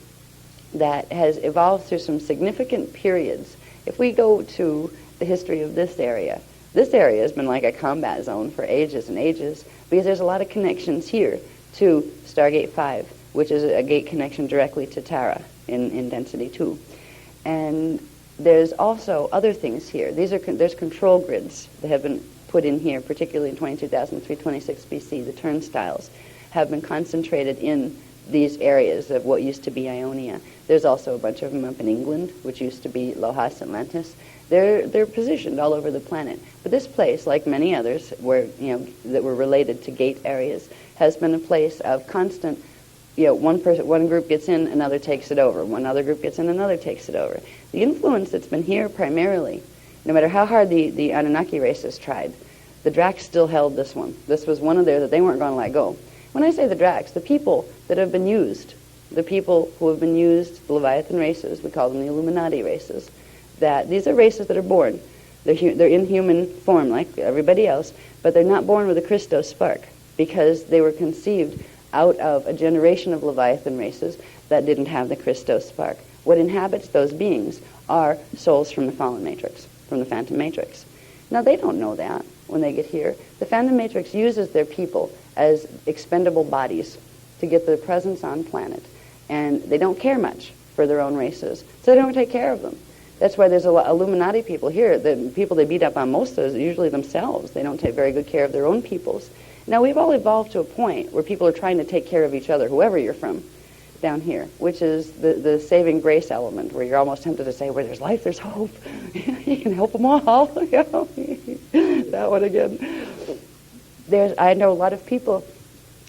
that has evolved through some significant periods. If we go to the history of this area has been like a combat zone for ages and ages because there's a lot of connections here to Stargate 5, which is a gate connection directly to Tara in Density 2. And there's also other things here. There's control grids that have been put in here, particularly in 22,326 BC, the turnstiles, have been concentrated in these areas of what used to be Ionia. There's also a bunch of them up in England, which used to be Lohas Atlantis. They're positioned all over the planet. But this place, like many others, where that were related to gate areas, has been a place of constant. One group gets in, another takes it over. One other group gets in, another takes it over. The influence that's been here primarily, no matter how hard the Anunnaki races tried, the Dracs still held this one. This was one of theirs that they weren't going to let go. When I say the Dracs, the people that have been used, the people who have been used, the Leviathan races, we call them the Illuminati races, that these are races that are born. They're in human form like everybody else, but they're not born with a Christos spark because they were conceived out of a generation of Leviathan races that didn't have the Christos spark. What inhabits those beings are souls from the fallen matrix, from the phantom matrix. Now, they don't know that when they get here. The phantom matrix uses their people as expendable bodies to get their presence on planet. And they don't care much for their own races, so they don't take care of them. That's why there's a lot of Illuminati people here. The people they beat up on most of is usually themselves. They don't take very good care of their own peoples. Now, we've all evolved to a point where people are trying to take care of each other, whoever you're from, down here, which is the saving grace element, where you're almost tempted to say, where there's life, there's hope. You can help them all. That one again. I know a lot of people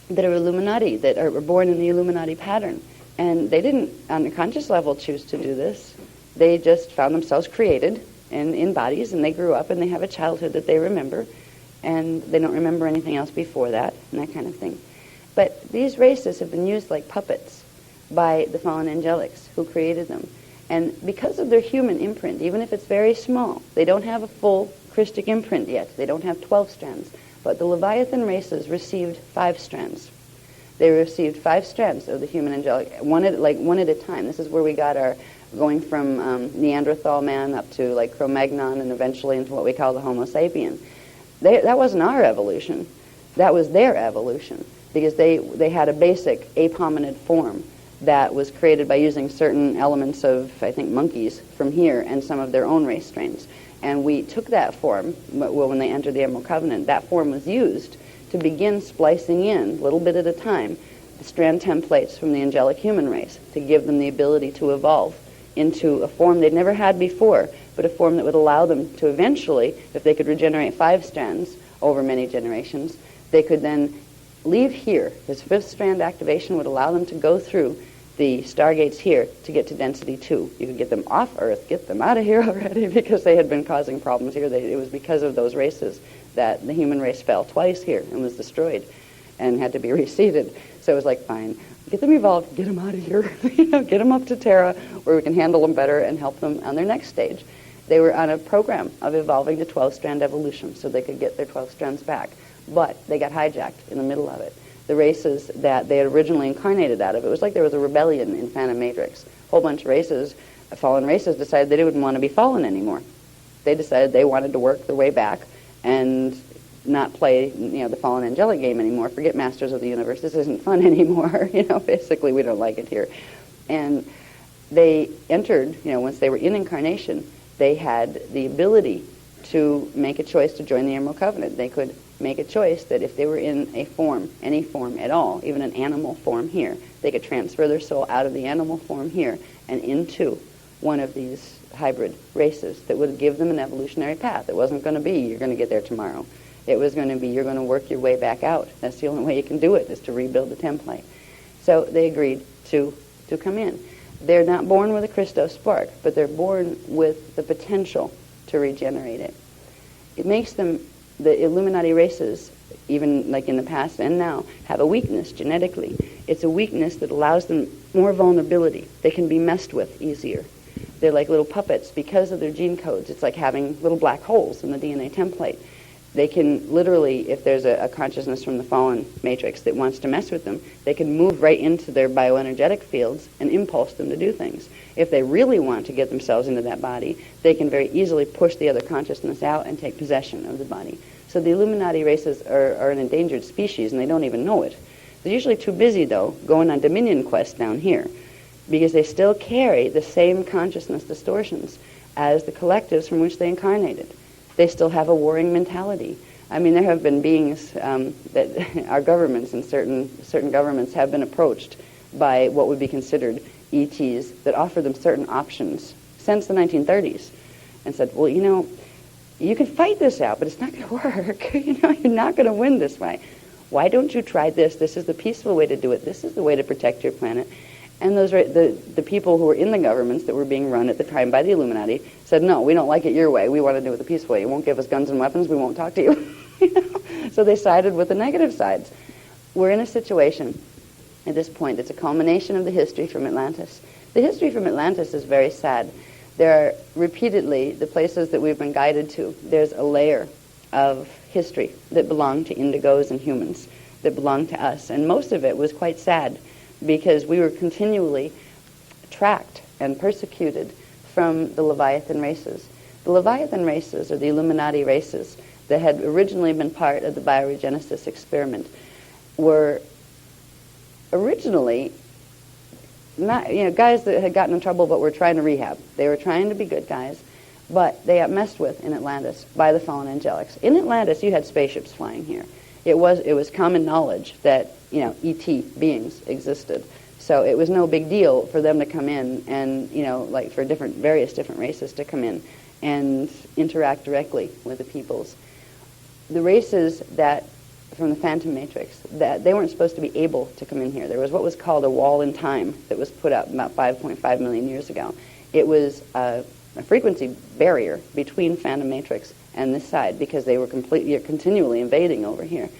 that are Illuminati, that were born in the Illuminati pattern, and they didn't, on a conscious level, choose to do this. They just found themselves created in bodies, and they grew up, and they have a childhood that they remember, and they don't remember anything else before that, and that kind of thing. But these races have been used like puppets by the fallen angelics who created them. And because of their human imprint, even if it's very small, they don't have a full Christic imprint yet. They don't have 12 strands. But the Leviathan races received 5 strands. They received 5 strands of the human angelic, one at a time. This is where we got our going from Neanderthal man up to like Cro-Magnon and eventually into what we call the Homo sapien. That wasn't our evolution. That was their evolution, because they had a basic ape hominid form that was created by using certain elements of, I think, monkeys from here and some of their own race strains. And we took that form, when they entered the Emerald Covenant, that form was used to begin splicing in, little bit at a time, the strand templates from the angelic human race to give them the ability to evolve into a form they'd never had before, but a form that would allow them to eventually, if they could regenerate 5 strands over many generations, they could then leave here. This 5th strand activation would allow them to go through the stargates here to get to density 2. You could get them off Earth, get them out of here already, because they had been causing problems here. It was because of those races that the human race fell twice here and was destroyed and had to be reseeded. So it was like, fine, get them evolved, get them out of here, get them up to Terra where we can handle them better and help them on their next stage. They were on a program of evolving to 12-strand evolution so they could get their 12 strands back. But they got hijacked in the middle of it. The races that they had originally incarnated out of, it was like there was a rebellion in Phantom Matrix. A whole bunch of races, fallen races, decided they didn't want to be fallen anymore. They decided they wanted to work their way back and not play, the fallen angelic game anymore. Forget Masters of the Universe. This isn't fun anymore. Basically we don't like it here. And they entered, once they were in incarnation, they had the ability to make a choice to join the Emerald Covenant. They could make a choice that if they were in a form, any form at all, even an animal form here, they could transfer their soul out of the animal form here and into one of these hybrid races that would give them an evolutionary path. It wasn't going to be, you're going to get there tomorrow. It was going to be, you're going to work your way back out. That's the only way you can do it, is to rebuild the template. So they agreed to come in. They're not born with a Christos spark, but they're born with the potential to regenerate it. It makes them, the Illuminati races, even like in the past and now, have a weakness genetically. It's a weakness that allows them more vulnerability. They can be messed with easier. They're like little puppets because of their gene codes. It's like having little black holes in the DNA template. They can literally, if there's a consciousness from the fallen matrix that wants to mess with them, they can move right into their bioenergetic fields and impulse them to do things. If they really want to get themselves into that body, they can very easily push the other consciousness out and take possession of the body. So the Illuminati races are an endangered species, and they don't even know it. They're usually too busy, though, going on dominion quests down here, because they still carry the same consciousness distortions as the collectives from which they incarnated. They still have a warring mentality. I mean, there have been beings that our governments and certain governments have been approached by what would be considered ETs that offer them certain options since the 1930s and said, well, you know, you can fight this out, but it's not going to work. You know, you're not going to win this way. Why don't you try this? This is the peaceful way to do it. This is the way to protect your planet. And those the people who were in the governments that were being run at the time by the Illuminati said, no, we don't like it your way. We want to do it the peaceful way. You won't give us guns and weapons. We won't talk to you. You know? So they sided with the negative sides. We're in a situation at this point. It's a culmination of the history from Atlantis. The history from Atlantis is very sad. There are repeatedly the places that we've been guided to. There's a layer of history that belonged to indigos and humans, that belonged to us. And most of it was quite sad because we were continually tracked and persecuted from the Leviathan races. The Leviathan races, or the Illuminati races, that had originally been part of the bioregenesis experiment, were originally not, you know, guys that had gotten in trouble but were trying to rehab. They were trying to be good guys, but they got messed with in Atlantis by the fallen angelics. In Atlantis, you had spaceships flying here. It was common knowledge that, you know, ET beings existed. So it was no big deal for them to come in and, you know, like for various different races to come in and interact directly with the peoples. The races that, from the Phantom Matrix, that they weren't supposed to be able to come in here. There was what was called a wall in time that was put up about 5.5 million years ago. It was a frequency barrier between Phantom Matrix and this side because they were continually invading over here.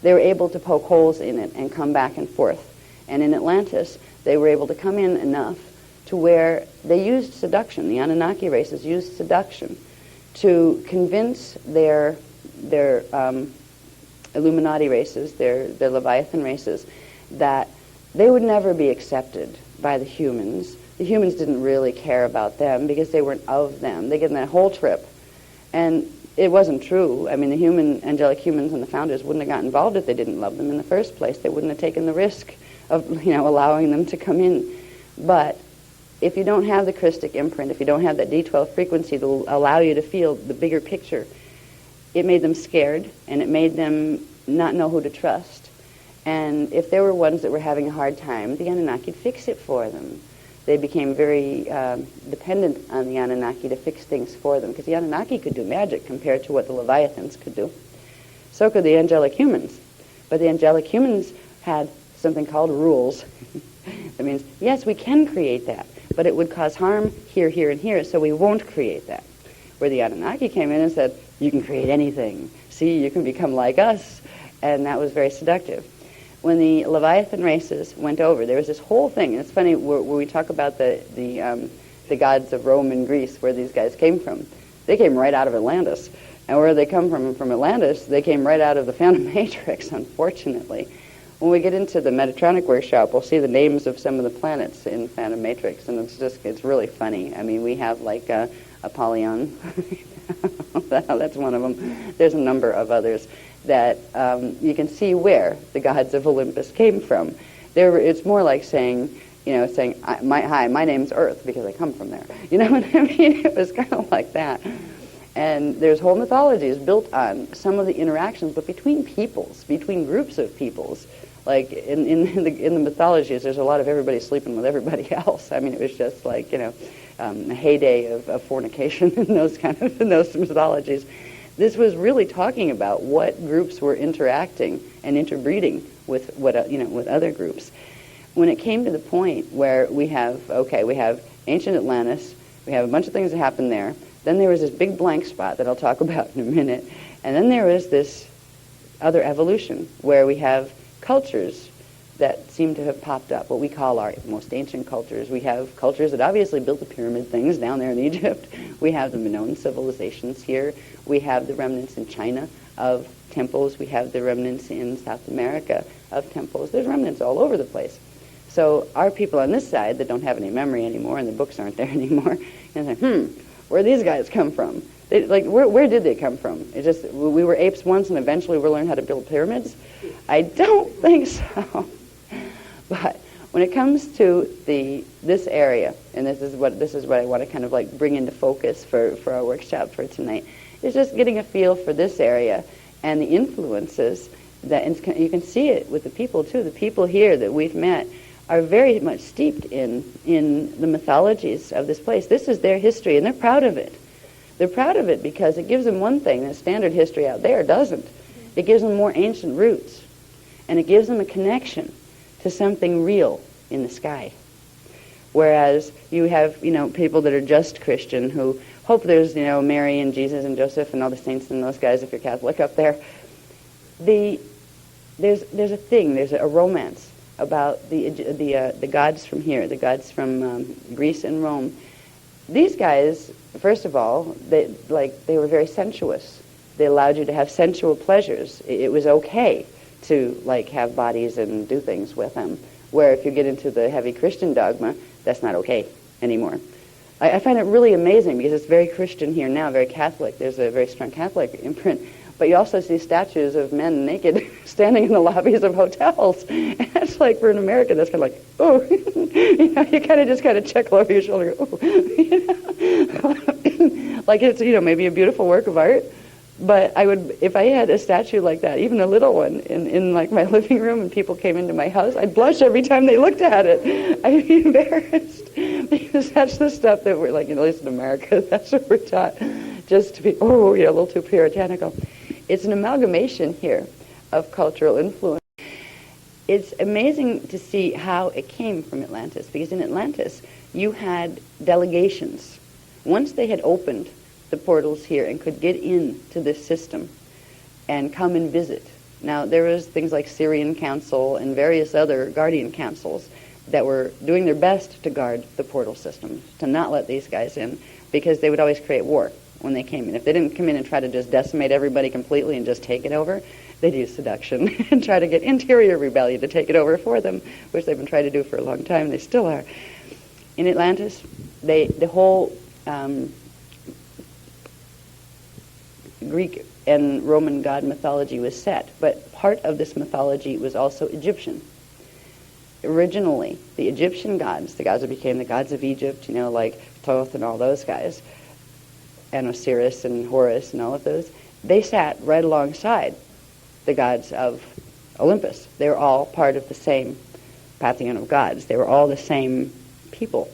They were able to poke holes in it and come back and forth. And in Atlantis, they were able to come in enough to where they used seduction. The Anunnaki races used seduction to convince their Illuminati races, their Leviathan races, that they would never be accepted by the humans. The humans didn't really care about them because they weren't of them. They get in that whole trip. And it wasn't true. I mean, the angelic humans and the founders wouldn't have got involved if they didn't love them in the first place. They wouldn't have taken the risk of, you know, allowing them to come in. But if you don't have the Christic imprint, if you don't have that D12 frequency that will allow you to feel the bigger picture, it made them scared, and it made them not know who to trust. And if there were ones that were having a hard time, the Anunnaki would fix it for them. They became very dependent on the Anunnaki to fix things for them, because the Anunnaki could do magic compared to what the Leviathans could do. So could the angelic humans. But the angelic humans had something called rules. That means, yes, we can create that, but it would cause harm here, here, and here, so we won't create that. Where the Anunnaki came in and said, you can create anything. See, you can become like us. And that was very seductive. When the Leviathan races went over, there was this whole thing. And it's funny, where we talk about the gods of Rome and Greece, where these guys came from. They came right out of Atlantis. And where they come from Atlantis, they came right out of the Phantom Matrix, unfortunately. When we get into the Metatronic workshop, we'll see the names of some of the planets in Phantom Matrix, and it's really funny. I mean, we have like Apollyon. That's one of them. There's a number of others that you can see where the gods of Olympus came from. It's more like saying, hi, my name's Earth because I come from there. You know what I mean? It was kind of like that. And there's whole mythologies built on some of the interactions, but between peoples, between groups of peoples. Like in the mythologies, there's a lot of everybody sleeping with everybody else. I mean, it was just like, a heyday of fornication in those mythologies. This was really talking about what groups were interacting and interbreeding with with other groups. When it came to the point where we have ancient Atlantis, we have a bunch of things that happened there. Then there was this big blank spot that I'll talk about in a minute. And then there was this other evolution where we have cultures that seem to have popped up, what we call our most ancient cultures. We have cultures that obviously built the pyramid things down there in Egypt. We have the Minoan civilizations here. We have the remnants in China of temples. We have the remnants in South America of temples. There's remnants all over the place. So our people on this side that don't have any memory anymore and the books aren't there anymore, and say, where did these guys come from? Where did they come from? It's just we were apes once and eventually we'll learn how to build pyramids? I don't think so. But when it comes to this area, and this is what I want to kind of like bring into focus for our workshop for tonight, is just getting a feel for this area and the influences that, and you can see it with the people too. The people here that we've met are very much steeped in the mythologies of this place. This is their history, and they're proud of it. They're proud of it because it gives them one thing that standard history out there doesn't. It gives them more ancient roots, and it gives them a connection to something real in the sky. Whereas you have, people that are just Christian who hope there's, Mary and Jesus and Joseph and all the saints and those guys if you're Catholic up there. There's a thing, there's a romance about the gods from here, the gods from Greece and Rome. These guys, first of all, they were very sensuous. They allowed you to have sensual pleasures. It was okay to have bodies and do things with them. Where if you get into the heavy Christian dogma, that's not okay anymore. I find it really amazing because it's very Christian here now, very Catholic. There's a very strong Catholic imprint. But you also see statues of men naked standing in the lobbies of hotels. And that's for an American, that's kind of oh, you kind of just check over your shoulder, oh, it's, maybe a beautiful work of art. But I would, if I had a statue like that, even a little one, in my living room and people came into my house, I'd blush every time they looked at it. I'd be embarrassed because that's the stuff that we're at least in America, that's what we're taught, just to be, a little too puritanical. It's an amalgamation here of cultural influence. It's amazing to see how it came from Atlantis, because in Atlantis you had delegations. Once they had opened the portals here and could get into this system and come and visit. Now, there was things like Syrian Council and various other guardian councils that were doing their best to guard the portal system, to not let these guys in, because they would always create war when they came in. If they didn't come in and try to just decimate everybody completely and just take it over, they'd use seduction and try to get interior rebellion to take it over for them, which they've been trying to do for a long time. They still are. In Atlantis, the whole Greek and Roman god mythology was set, but part of this mythology was also Egyptian. Originally, the Egyptian gods, the gods that became the gods of Egypt, like Thoth and all those guys, and Osiris and Horus and all of those, they sat right alongside the gods of Olympus. They were all part of the same pantheon of gods. They were all the same people,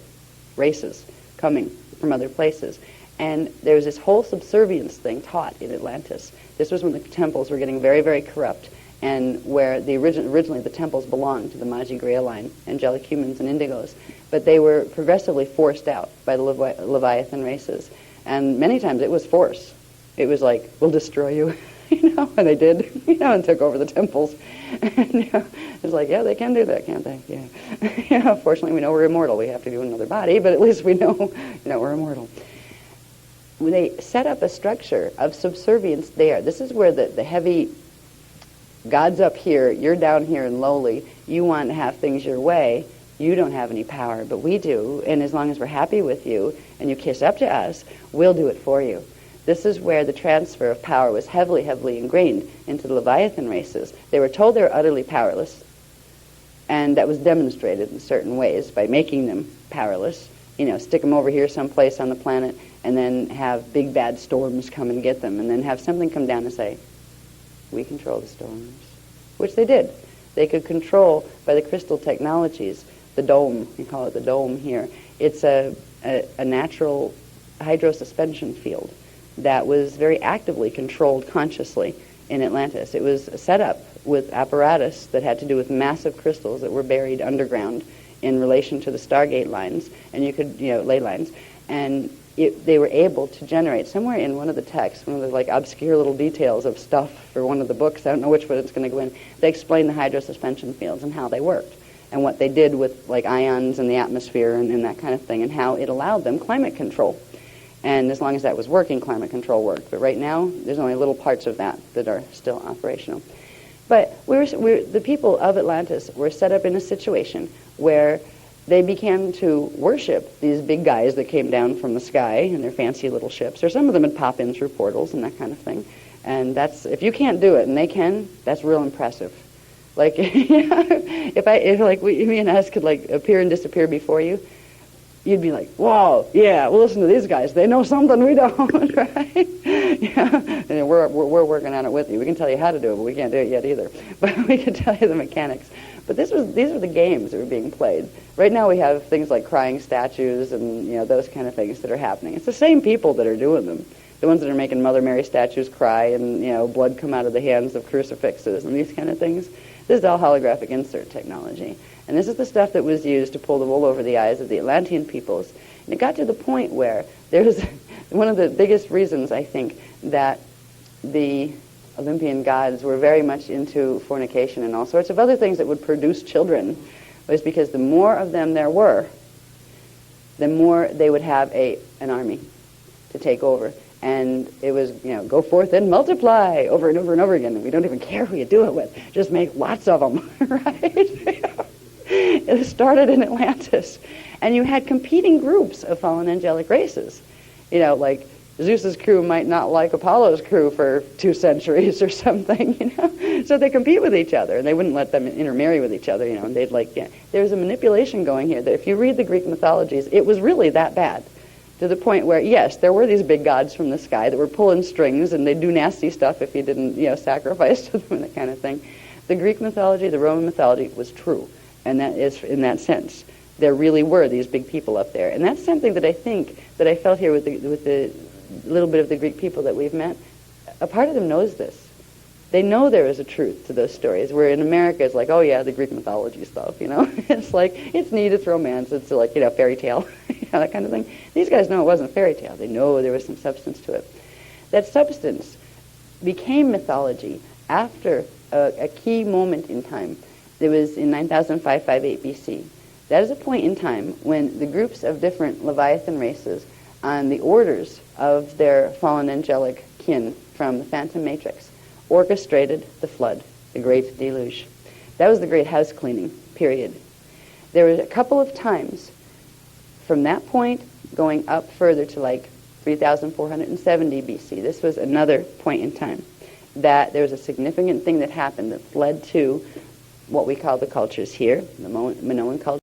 races, coming from other places. And there was this whole subservience thing taught in Atlantis. This was when the temples were getting very, very corrupt, and where originally the temples belonged to the Magi Grail line, angelic humans and indigos, but they were progressively forced out by the Leviathan races. And many times it was force. It was we'll destroy you, and they did, and took over the temples. And it was yeah, they can do that, can't they? Yeah. Fortunately, we know we're immortal. We have to do another body, but at least we know, we're immortal. When they set up a structure of subservience there, this is where the heavy God's up here, you're down here and lowly, you want to have things your way, you don't have any power, but we do, and as long as we're happy with you and you kiss up to us, we'll do it for you. This is where the transfer of power was heavily, heavily ingrained into the Leviathan races. They were told they were utterly powerless, and that was demonstrated in certain ways by making them powerless. Stick them over here someplace on the planet, and then have big bad storms come and get them, and then have something come down and say, we control the storms, which they did. They could control, by the crystal technologies, the dome. We call it the dome here. It's a natural hydrosuspension field that was very actively controlled consciously in Atlantis. It was set up with apparatus that had to do with massive crystals that were buried underground in relation to the Stargate lines, and you could, ley lines, and they were able to generate, somewhere in one of the texts, one of the obscure little details of stuff for one of the books, I don't know which one it's going to go in, they explain the hydrosuspension fields and how they worked, and what they did with ions in the atmosphere and that kind of thing, and how it allowed them climate control. And as long as that was working, climate control worked. But right now, there's only little parts of that are still operational. But the people of Atlantis were set up in a situation where they began to worship these big guys that came down from the sky in their fancy little ships, or some of them would pop in through portals and that kind of thing. And that's, if you can't do it and they can, that's real impressive. If me and us could appear and disappear before you, you'd be like, whoa, yeah, well, listen to these guys. They know something we don't, right? Yeah. And we're working on it with you. We can tell you how to do it, but we can't do it yet either. But we can tell you the mechanics. But these were the games that were being played. Right now we have things like crying statues and those kind of things that are happening. It's the same people that are doing them. The ones that are making Mother Mary statues cry and blood come out of the hands of crucifixes and these kind of things. This is all holographic insert technology. And this is the stuff that was used to pull the wool over the eyes of the Atlantean peoples. And it got to the point where there was one of the biggest reasons, I think, that the Olympian gods were very much into fornication and all sorts of other things that would produce children, was because the more of them there were, the more they would have an army to take over. And it was, go forth and multiply over and over and over again. And we don't even care who you do it with. Just make lots of them, right? It started in Atlantis. And you had competing groups of fallen angelic races. Like Zeus's crew might not like Apollo's crew for 2 centuries or something, So they compete with each other, and they wouldn't let them intermarry with each other, and they'd There's a manipulation going here that if you read the Greek mythologies, it was really that bad. To the point where, yes, there were these big gods from the sky that were pulling strings, and they'd do nasty stuff if you didn't, sacrifice to them and that kind of thing. The Greek mythology, the Roman mythology was true, and that is in that sense. There really were these big people up there, and that's something that I think that I felt here with the little bit of the Greek people that we've met. A part of them knows this. They know there is a truth to those stories, where in America it's like, oh yeah, the Greek mythology stuff, It's like, it's neat, it's romance, it's like, fairy tale, that kind of thing. These guys know it wasn't fairy tale. They know there was some substance to it. That substance became mythology after a key moment in time. It was in 9558 BC. That is a point in time when the groups of different Leviathan races, on the orders of their fallen angelic kin from the Phantom Matrix, orchestrated the flood, the Great Deluge. That was the Great House Cleaning period. There was a couple of times from that point going up further to like 3470 BC. This was another point in time that there was a significant thing that happened that led to what we call the cultures here, the Minoan culture.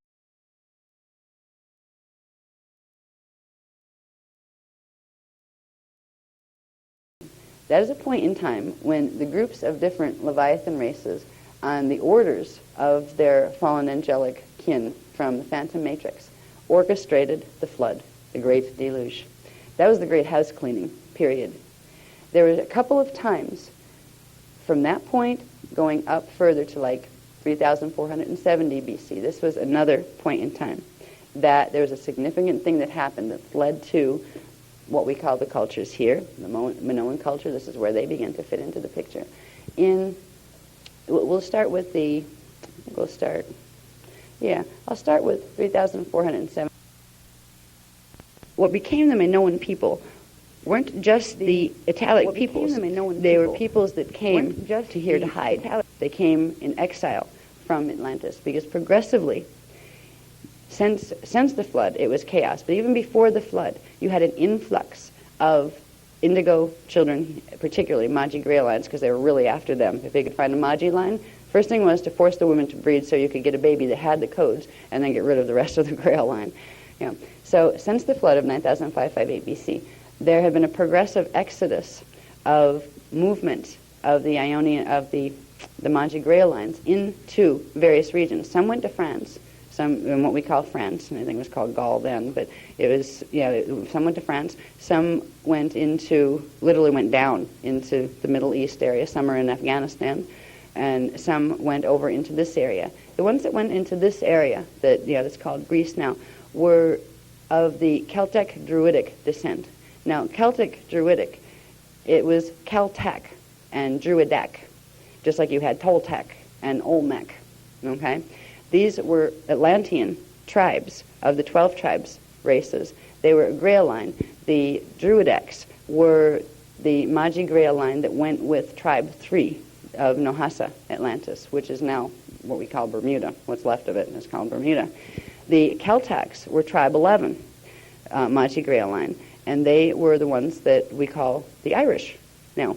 That is a point in time when the groups of different Leviathan races, on the orders of their fallen angelic kin from the Phantom Matrix, orchestrated the flood, the Great Deluge. That was the Great House Cleaning period. There was a couple of times from that point going up further to like 3470 BC. This was another point in time that there was a significant thing that happened that led to what we call the cultures here, the Minoan culture. This is where they begin to fit into the picture. I'll start with 3407. What became the Minoan people weren't just the Italic peoples. They were peoples that came just to here to hide. They came in exile from Atlantis because progressively, since the flood, it was chaos. But even before the flood, you had an influx of indigo children, particularly Magi Grail lines, because they were really after them. If they could find a Magi line, first thing was to force the women to breed so you could get a baby that had the codes and then get rid of the rest of the Grail line. So since the flood of 9558 BC, there had been a progressive exodus of movement of the Ionian, of the Magi Grail lines into various regions. Some went to France, some in what we call France, and I think it was called Gaul then, but it was, some went to France, some went literally went down into the Middle East area, some are in Afghanistan, and some went over into this area. The ones that went into this area, that's called Greece now, were of the Celtic Druidic descent. Now, Celtic Druidic, it was Celtic and Druidic, just like you had Toltec and Olmec, okay? These were Atlantean tribes of the 12 tribes races. They were a Grail line. The Druidics were the Magi Grail line that went with Tribe 3 of Nohasa, Atlantis, which is now what we call Bermuda. What's left of it is called Bermuda. The Celtics were Tribe 11, Magi Grail line, and they were the ones that we call the Irish. Now,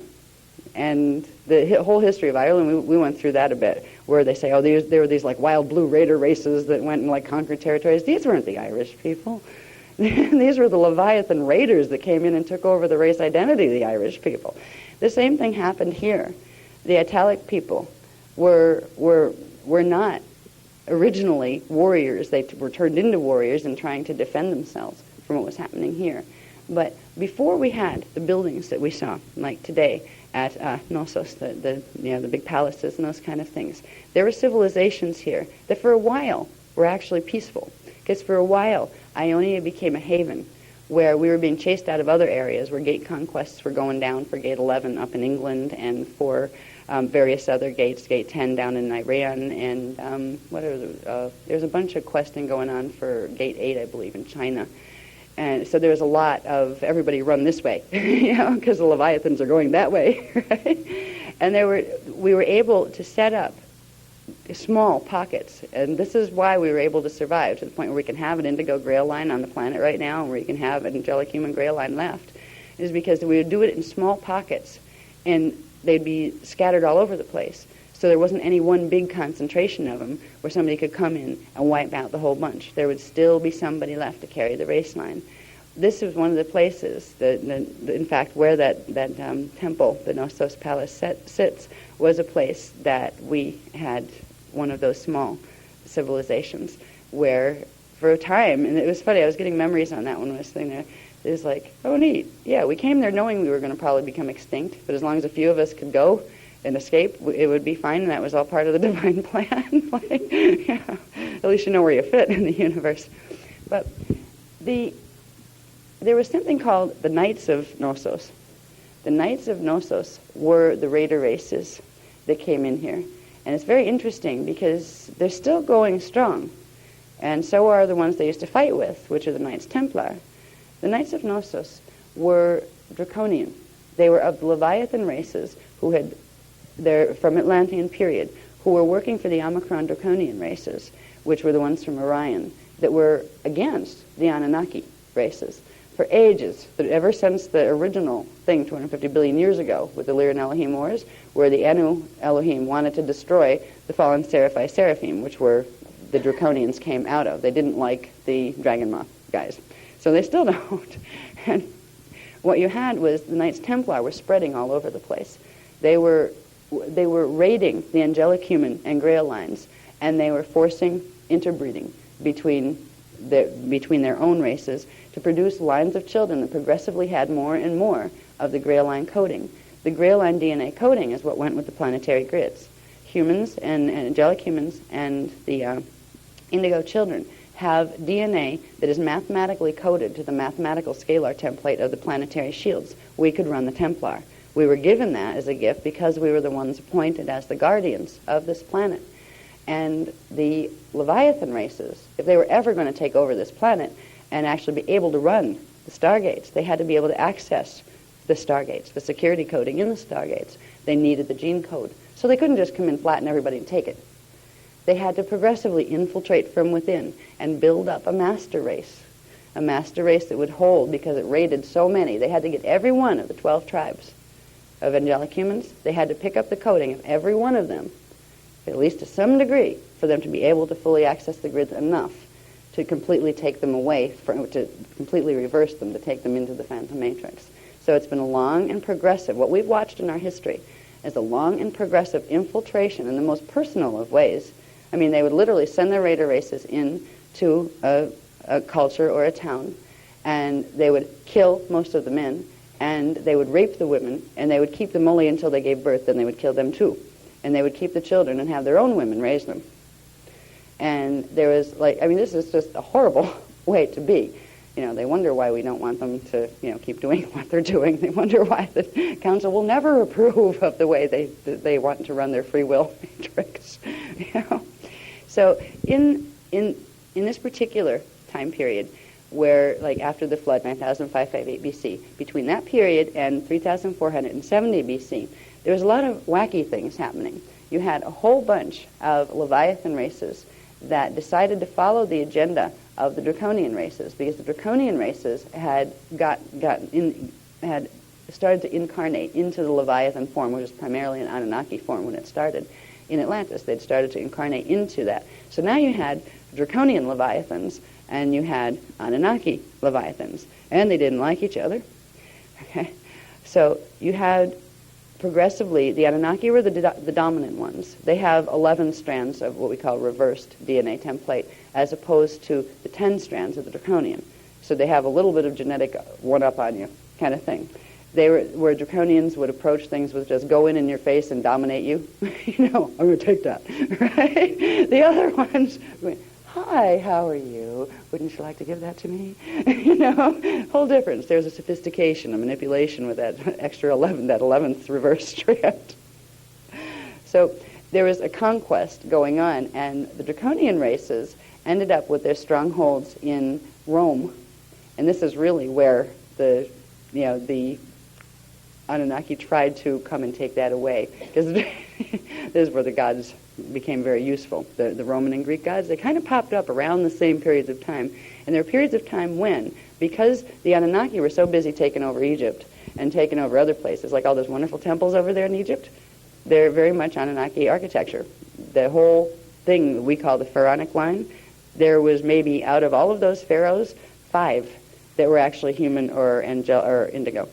And the whole history of Ireland, we went through that a bit, where they say, oh, there were these like wild blue raider races that went and like conquered territories. These weren't the Irish people. These were the Leviathan raiders that came in and took over the race identity of the Irish people. The same thing happened here. The Italic people were not originally warriors. They were turned into warriors and trying to defend themselves from what was happening here. But before we had the buildings that we saw, like today at Knossos, the big palaces and those kind of things, there were civilizations here that for a while were actually peaceful. Because for a while, Ionia became a haven where we were being chased out of other areas, where gate conquests were going down for Gate 11 up in England and for various other gates, Gate 10 down in Iran, and there's a bunch of questing going on for Gate 8, I believe, in China. And so there was a lot of everybody run this way, because the Leviathans are going that way, right? And we were able to set up small pockets, and this is why we were able to survive to the point where we can have an indigo grail line on the planet right now, and where you can have an angelic human grail line left, is because we would do it in small pockets, and they'd be scattered all over the place. So there wasn't any one big concentration of them where somebody could come in and wipe out the whole bunch. There would still be somebody left to carry the race line. This is one of the places that in fact, where that temple, the Knossos Palace, sits, was a place that we had one of those small civilizations where, for a time, and it was funny, I was getting memories on that one when I was sitting there. It was like, oh, neat. Yeah, we came there knowing we were going to probably become extinct, but as long as a few of us could go and escape, it would be fine, and that was all part of the divine plan. At least you know where you fit in the universe. But there was something called the Knights of Knossos. The Knights of Knossos were the raider races that came in here. And it's very interesting because they're still going strong. And so are the ones they used to fight with, which are the Knights Templar. The Knights of Knossos were draconian. They were of the Leviathan races they're from Atlantean period, who were working for the Omicron draconian races, which were the ones from Orion, that were against the Anunnaki races. For ages, ever since the original thing 250 billion years ago with the Lyran Elohim Wars, where the Anu Elohim wanted to destroy the fallen Seraphi Seraphim, which were the Draconians came out of. They didn't like the Dragon Moth guys. So they still don't. And what you had was the Knights Templar were spreading all over the place. They were raiding the angelic human and grail lines, and they were forcing interbreeding between their own races to produce lines of children that progressively had more and more of the grail line coding. The grail line DNA coding is what went with the planetary grids. Humans and angelic humans and the indigo children have DNA that is mathematically coded to the mathematical scalar template of the planetary shields. We could run the Templar. We were given that as a gift because we were the ones appointed as the guardians of this planet. And the Leviathan races, if they were ever going to take over this planet and actually be able to run the stargates, they had to be able to access the stargates, the security coding in the stargates. They needed the gene code. So they couldn't just come in, flatten everybody, and take it. They had to progressively infiltrate from within and build up a master race that would hold because it raided so many. They had to get every one of the 12 tribes of angelic humans. They had to pick up the coding of every one of them, at least to some degree, for them to be able to fully access the grids enough to completely take them away, to completely reverse them, to take them into the Phantom Matrix. So it's been a long and progressive, what we've watched in our history is a long and progressive infiltration in the most personal of ways. I mean, they would literally send their raider races into a culture or a town, and they would kill most of the men, and they would rape the women, and they would keep them only until they gave birth, then they would kill them too. And they would keep the children and have their own women raise them. And there was this is just a horrible way to be. They wonder why we don't want them to, keep doing what they're doing. They wonder why the council will never approve of the way they want to run their free will matrix. So in this particular time period, where after the flood, 9,558 BC, between that period and 3,470 BC, there was a lot of wacky things happening. You had a whole bunch of Leviathan races that decided to follow the agenda of the Draconian races, because the Draconian races had started to incarnate into the Leviathan form, which was primarily an Anunnaki form when it started in Atlantis. They'd started to incarnate into that. So now you had draconian Leviathans and you had Anunnaki Leviathans, and they didn't like each other. Okay, so you had progressively, the Anunnaki were the dominant ones. They have 11 strands of what we call reversed DNA template, as opposed to the 10 strands of the draconian. So they have a little bit of genetic one-up on you kind of thing. They were where draconians would approach things with just go in your face and dominate you. You know, I'm going to take that, right? The other ones, hi, how are you? Wouldn't you like to give that to me? You know, whole difference. There's a sophistication, a manipulation with that extra 11, that 11th reverse strand. So there was a conquest going on, and the draconian races ended up with their strongholds in Rome. And this is really where the Anunnaki tried to come and take that away, because this is where the gods became very useful. The Roman and Greek gods, they kind of popped up around the same periods of time. And there were periods of time when, because the Anunnaki were so busy taking over Egypt and taking over other places, like all those wonderful temples over there in Egypt, they're very much Anunnaki architecture. The whole thing we call the pharaonic line, there was maybe out of all of those pharaohs, 5 that were actually human or indigo.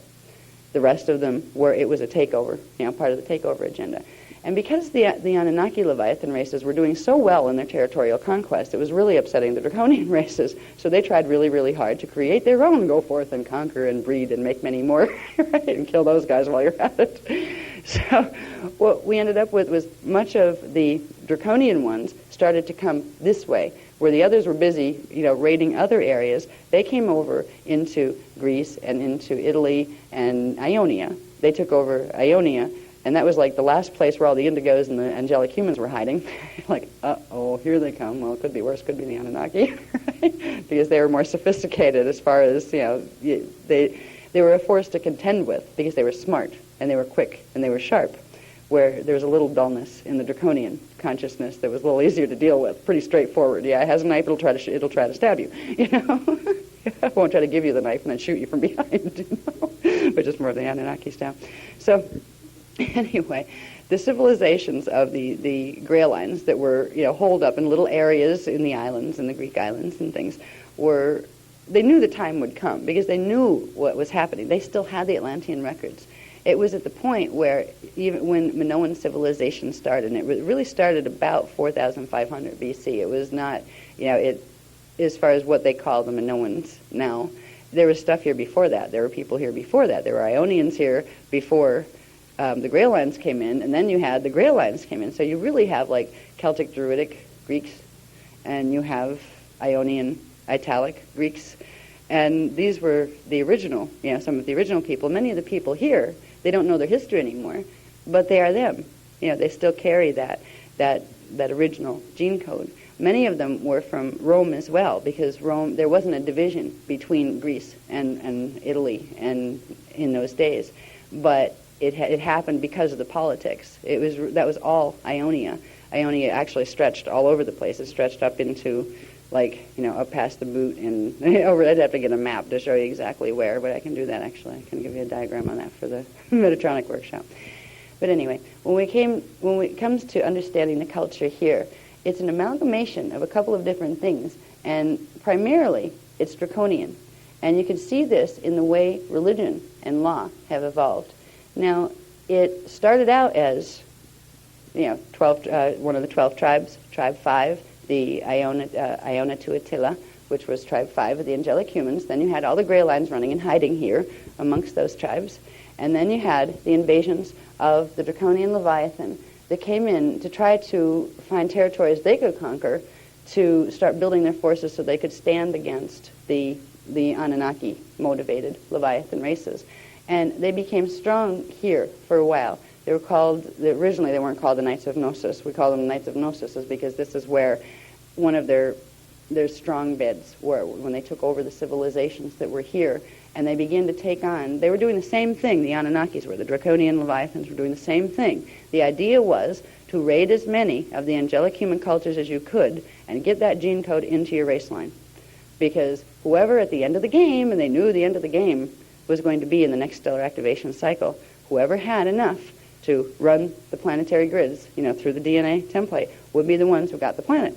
The rest of them it was a takeover, part of the takeover agenda. And because the Anunnaki Leviathan races were doing so well in their territorial conquest, it was really upsetting the draconian races. So they tried really, really hard to create their own, go forth and conquer and breed and make many more, right? And kill those guys while you're at it. So what we ended up with was much of the draconian ones started to come this way, where the others were busy, raiding other areas. They came over into Greece and into Italy and Ionia. They took over Ionia, and that was like the last place where all the indigos and the angelic humans were hiding. Like, uh-oh, here they come. Well, it could be worse. Could be the Anunnaki, right? Because they were more sophisticated as far as, they were a force to contend with because they were smart and they were quick and they were sharp, where there was a little dullness in the draconian consciousness that was a little easier to deal with. Pretty straightforward. Yeah, it has a knife, it'll try to stab you, It won't try to give you the knife and then shoot you from behind, Which is more of the Anunnaki style. So, anyway, the civilizations of the Grail Lines that were, holed up in little areas in the islands, in the Greek islands and things, they knew the time would come because they knew what was happening. They still had the Atlantean records. It was at the point where, even when Minoan civilization started, and it really started about 4,500 BC. It was not, as far as what they call the Minoans now, there was stuff here before that. There were people here before that. There were Ionians here before the Grail Lines came in, and then you had the Grail Lines came in. So you really have like Celtic Druidic Greeks, and you have Ionian Italic Greeks, and these were the original, some of the original people. Many of the people here, they don't know their history anymore, but they are them. They still carry that original gene code. Many of them were from Rome as well, because Rome, there wasn't a division between Greece and Italy and in those days, but it happened because of the politics. That was all Ionia. Ionia actually stretched all over the place. It stretched up into, up past the Boot and over. I'd have to get a map to show you exactly where, but I can do that actually. I can give you a diagram on that for the Metatronic workshop. But anyway, when it comes to understanding the culture here, it's an amalgamation of a couple of different things, and primarily it's draconian. And you can see this in the way religion and law have evolved. Now, it started out as, one of the 12 tribes, Tribe 5, the Iona Tuatila, which was Tribe 5 of the angelic humans. Then you had all the Grail Lines running and hiding here amongst those tribes. And then you had the invasions of the draconian Leviathan that came in to try to find territories they could conquer to start building their forces so they could stand against the Anunnaki-motivated Leviathan races. And they became strong here for a while. They were originally they weren't called the Knights of Gnosis. We call them the Knights of Gnosis because this is where one of their strong beds were, when they took over the civilizations that were here. And they began to take on, they were doing the same thing, the Anunnakis were, the draconian Leviathans were doing the same thing. The idea was to raid as many of the angelic human cultures as you could and get that gene code into your race line. Because whoever at the end of the game, and they knew the end of the game, was going to be in the next stellar activation cycle. Whoever had enough to run the planetary grids, through the DNA template, would be the ones who got the planet.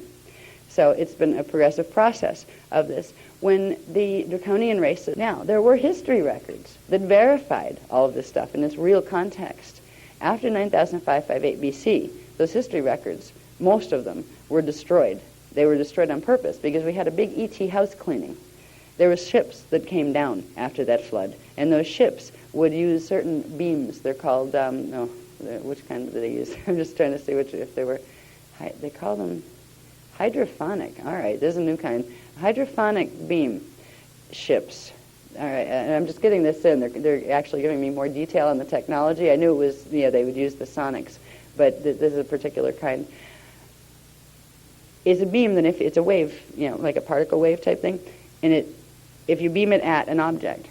So it's been a progressive process of this. When the draconian races, now, there were history records that verified all of this stuff in its real context. After 9558 BC, those history records, most of them, were destroyed. They were destroyed on purpose because we had a big ET house cleaning. There were ships that came down after that flood, and those ships would use certain beams. They're called, which kind do they use? I'm just trying to see if they were, they call them hydrophonic. All right, there's a new kind. Hydrophonic beam ships. All right, and I'm just getting this in. They're actually giving me more detail on the technology. I knew it was, they would use the sonics, but this is a particular kind. It's a beam that if it's a wave, like a particle wave type thing, and if you beam it at an object,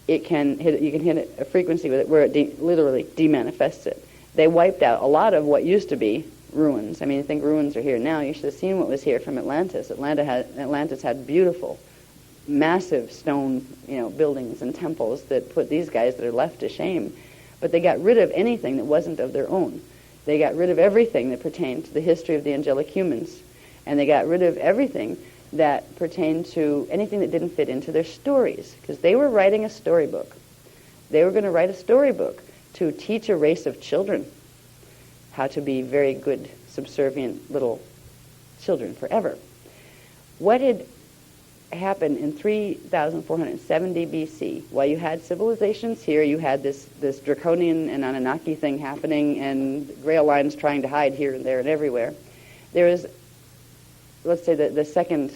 you can hit a frequency with it where it literally demanifests it. They wiped out a lot of what used to be ruins. I think ruins are here now. You should have seen what was here from Atlantis. Atlantis had beautiful, massive stone, buildings and temples that put these guys that are left to shame. But they got rid of anything that wasn't of their own. They got rid of everything that pertained to the history of the angelic humans. And they got rid of everything that pertained to anything that didn't fit into their stories. Because they were writing a storybook. They were going to write a storybook to teach a race of children how to be very good, subservient little children forever. What had happened in 3470 BC, while you had civilizations here, you had this draconian and Anunnaki thing happening and Grail lines trying to hide here and there and everywhere. There is, let's say, the second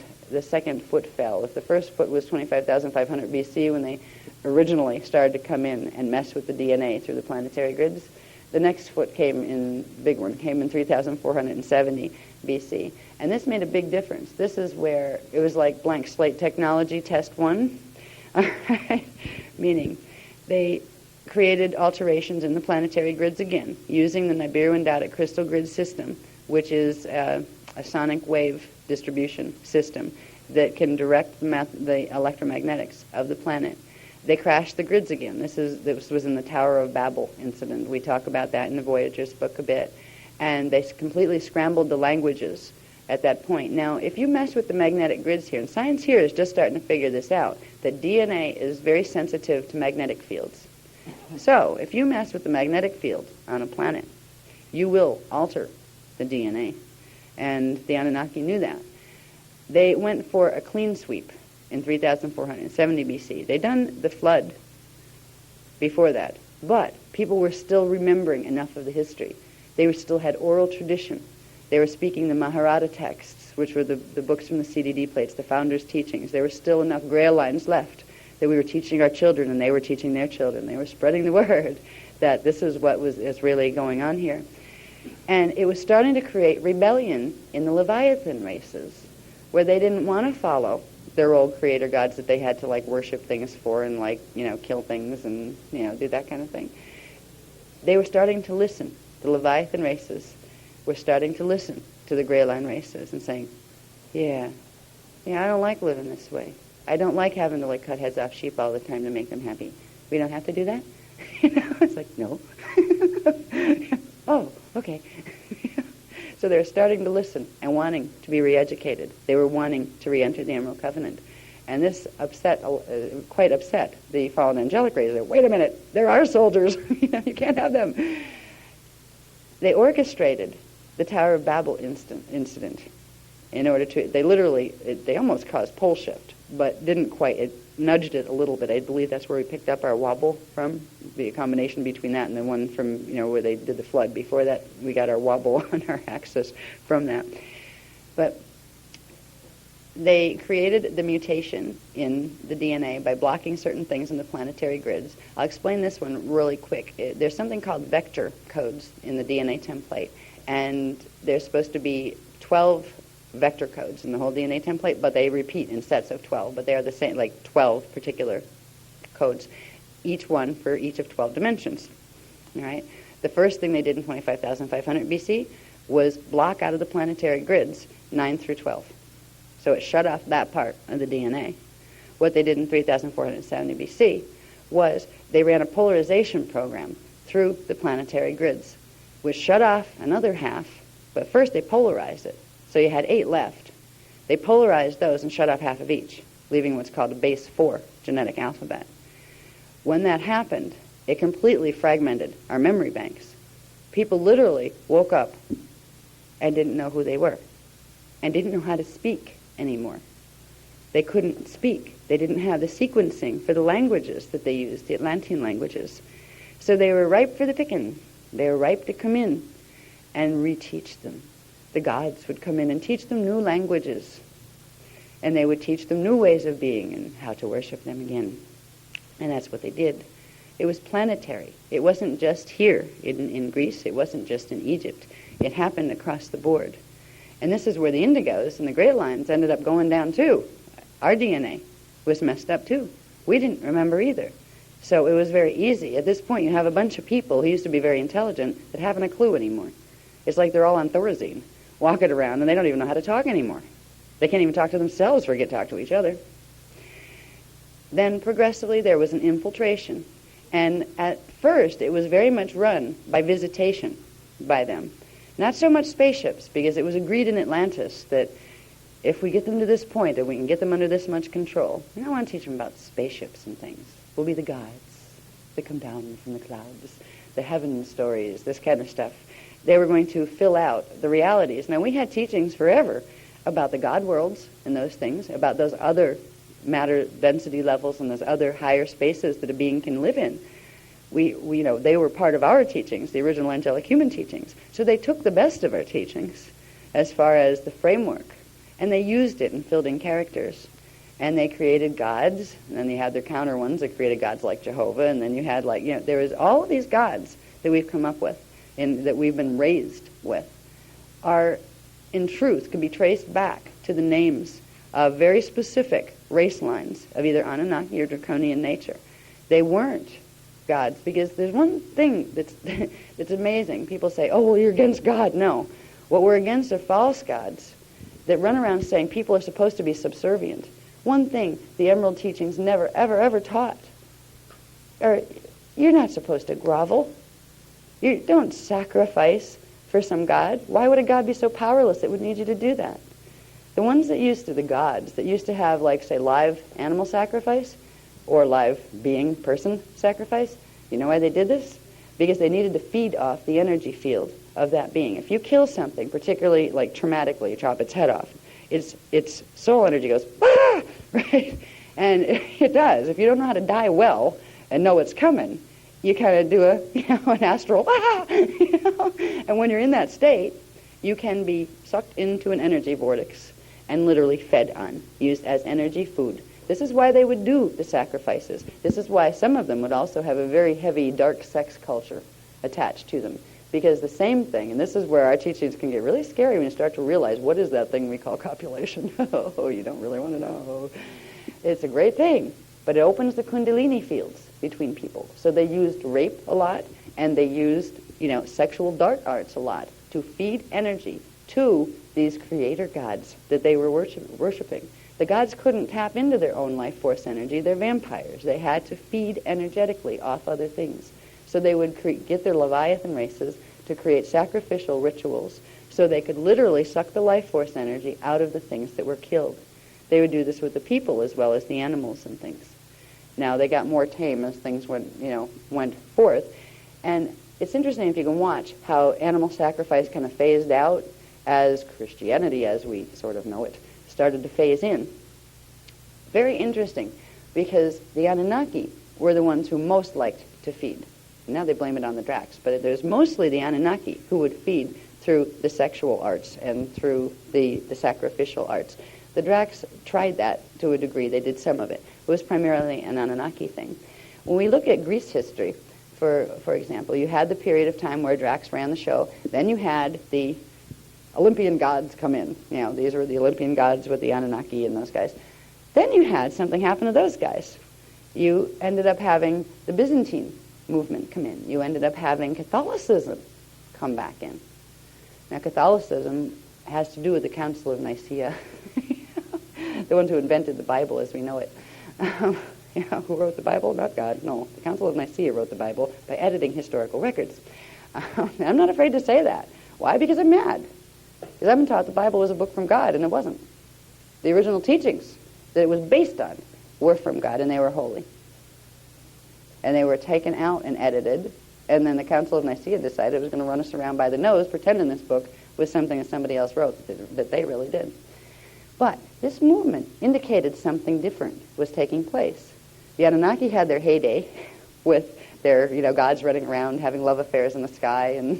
foot fell. If the first foot was 25,500 BC when they originally started to come in and mess with the DNA through the planetary grids, the next foot came in 3470 BC. And this made a big difference. This is where it was like blank slate technology, test one. All right? Meaning they created alterations in the planetary grids again, using the Nibiru-endowed crystal grid system, which is a sonic wave distribution system that can direct the electromagnetics of the planet. They crashed the grids again. This was in the Tower of Babel incident. We talk about that in the Voyagers book a bit. And they completely scrambled the languages at that point. Now, if you mess with the magnetic grids here, and science here is just starting to figure this out, that DNA is very sensitive to magnetic fields. So, if you mess with the magnetic field on a planet, you will alter the DNA. And the Anunnaki knew that. They went for a clean sweep in 3470 BC. They'd done the flood before that, but people were still remembering enough of the history. They still had oral tradition. They were speaking the Mahabharata texts, which were the books from the CDD plates, the founders' teachings. There were still enough Grail lines left that we were teaching our children, and they were teaching their children. They were spreading the word that this is what is really going on here. And it was starting to create rebellion in the Leviathan races, where they didn't want to follow their old creator gods that they had to worship things for and kill things and do that kind of thing. They were starting to listen. The Leviathan races were starting to listen to the Grey Line races and saying, yeah, I don't like living this way. I don't like having to cut heads off sheep all the time to make them happy. We don't have to do that? It's like, no. Oh, okay. So they were starting to listen and wanting to be re-educated. They were wanting to re-enter the Emerald Covenant. And this quite upset the fallen angelic races. Wait a minute, they're our soldiers. You can't have them. They orchestrated the Tower of Babel incident in order to, they almost caused pole shift, but didn't quite. It nudged it a little bit. I believe that's where we picked up our wobble from, the combination between that and the one from, where they did the flood. Before that, we got our wobble on our axis from that. But they created the mutation in the DNA by blocking certain things in the planetary grids. I'll explain this one really quick. There's something called vector codes in the DNA template, and there's supposed to be 12 vector codes in the whole DNA template, but they repeat in sets of 12, but they are the same, 12 particular codes, each one for each of 12 dimensions. All right? The first thing they did in 25,500 BC was block out of the planetary grids 9 through 12. So it shut off that part of the DNA. What they did in 3,470 BC was they ran a polarization program through the planetary grids, which shut off another half, but first they polarized it. So you had 8 left. They polarized those and shut off half of each, leaving what's called a base 4 genetic alphabet. When that happened, it completely fragmented our memory banks. People literally woke up and didn't know who they were and didn't know how to speak anymore. They couldn't speak. They didn't have the sequencing for the languages that they used, the Atlantean languages. So they were ripe for the picking. They were ripe to come in and reteach them. The gods would come in and teach them new languages. And they would teach them new ways of being and how to worship them again. And that's what they did. It was planetary. It wasn't just here in Greece. It wasn't just in Egypt. It happened across the board. And this is where the indigos and the Great Lines ended up going down too. Our DNA was messed up too. We didn't remember either. So it was very easy. At this point, you have a bunch of people who used to be very intelligent that haven't a clue anymore. It's like they're all on Thorazine, walking around, and they don't even know how to talk anymore. They can't even talk to themselves, forget talk to each other. Then progressively there was an infiltration. And at first it was very much run by visitation by them. Not so much spaceships, because it was agreed in Atlantis that if we get them to this point, that we can get them under this much control. We don't want to teach them about spaceships and things. We'll be the gods that come down from the clouds, the heaven stories, this kind of stuff. They were going to fill out the realities. Now, we had teachings forever about the God worlds and those things, about those other matter density levels and those other higher spaces that a being can live in. We they were part of our teachings, the original angelic human teachings. So they took the best of our teachings as far as the framework, and they used it and filled in characters. And they created gods, and then they had their counter ones that created gods like Jehovah, and then you had there was all of these gods that we've come up with and that we've been raised with are, in truth, can be traced back to the names of very specific race lines of either Anunnaki or draconian nature. They weren't gods, because there's one thing that's amazing. People say, oh, well, you're against God. No. What we're against are false gods that run around saying people are supposed to be subservient. One thing the Emerald teachings never, ever, ever taught. You're not supposed to grovel. You don't sacrifice for some god. Why would a god be so powerless it would need you to do that? The ones that used to, the gods, that used to have, like, say, live animal sacrifice or live being, person sacrifice, you know why they did this? Because they needed to feed off the energy field of that being. If you kill something, particularly, like, traumatically, you chop its head off, its soul energy goes, ah! Right? And it does. If you don't know how to die well and know it's coming, you kind of do an astral, ah! And when you're in that state, you can be sucked into an energy vortex and literally fed on, used as energy food. This is why they would do the sacrifices. This is why some of them would also have a very heavy dark sex culture attached to them. Because the same thing, and this is where our teachings can get really scary when you start to realize, what is that thing we call copulation? Oh, you don't really want to know. It's a great thing, but it opens the kundalini fields between people. So they used rape a lot, and they used, sexual dark arts a lot to feed energy to these creator gods that they were worshiping. The gods couldn't tap into their own life force energy. They're vampires. They had to feed energetically off other things. So they would get their Leviathan races to create sacrificial rituals so they could literally suck the life force energy out of the things that were killed. They would do this with the people as well as the animals and things. Now, they got more tame as things went forth. And it's interesting if you can watch how animal sacrifice kind of phased out as Christianity, as we sort of know it, started to phase in. Very interesting, because the Anunnaki were the ones who most liked to feed. Now they blame it on the Dracs, but there's mostly the Anunnaki who would feed through the sexual arts and through the sacrificial arts. The Dracs tried that to a degree. They did some of it. It was primarily an Anunnaki thing. When we look at Greece history, for example, you had the period of time where Dracs ran the show. Then you had the Olympian gods come in. These were the Olympian gods with the Anunnaki and those guys. Then you had something happen to those guys. You ended up having the Byzantine movement come in. You ended up having Catholicism come back in. Now, Catholicism has to do with the Council of Nicaea, the ones who invented the Bible as we know it. Who wrote the Bible? Not God. No, the Council of Nicaea wrote the Bible by editing historical records. I'm not afraid to say that. Why? Because I'm mad. Because I've been taught the Bible was a book from God, and it wasn't. The original teachings that it was based on were from God, and they were holy. And they were taken out and edited, and then the Council of Nicaea decided it was going to run us around by the nose, pretending this book was something that somebody else wrote, that they really did. But this movement indicated something different was taking place. The Anunnaki had their heyday with their, gods running around having love affairs in the sky and,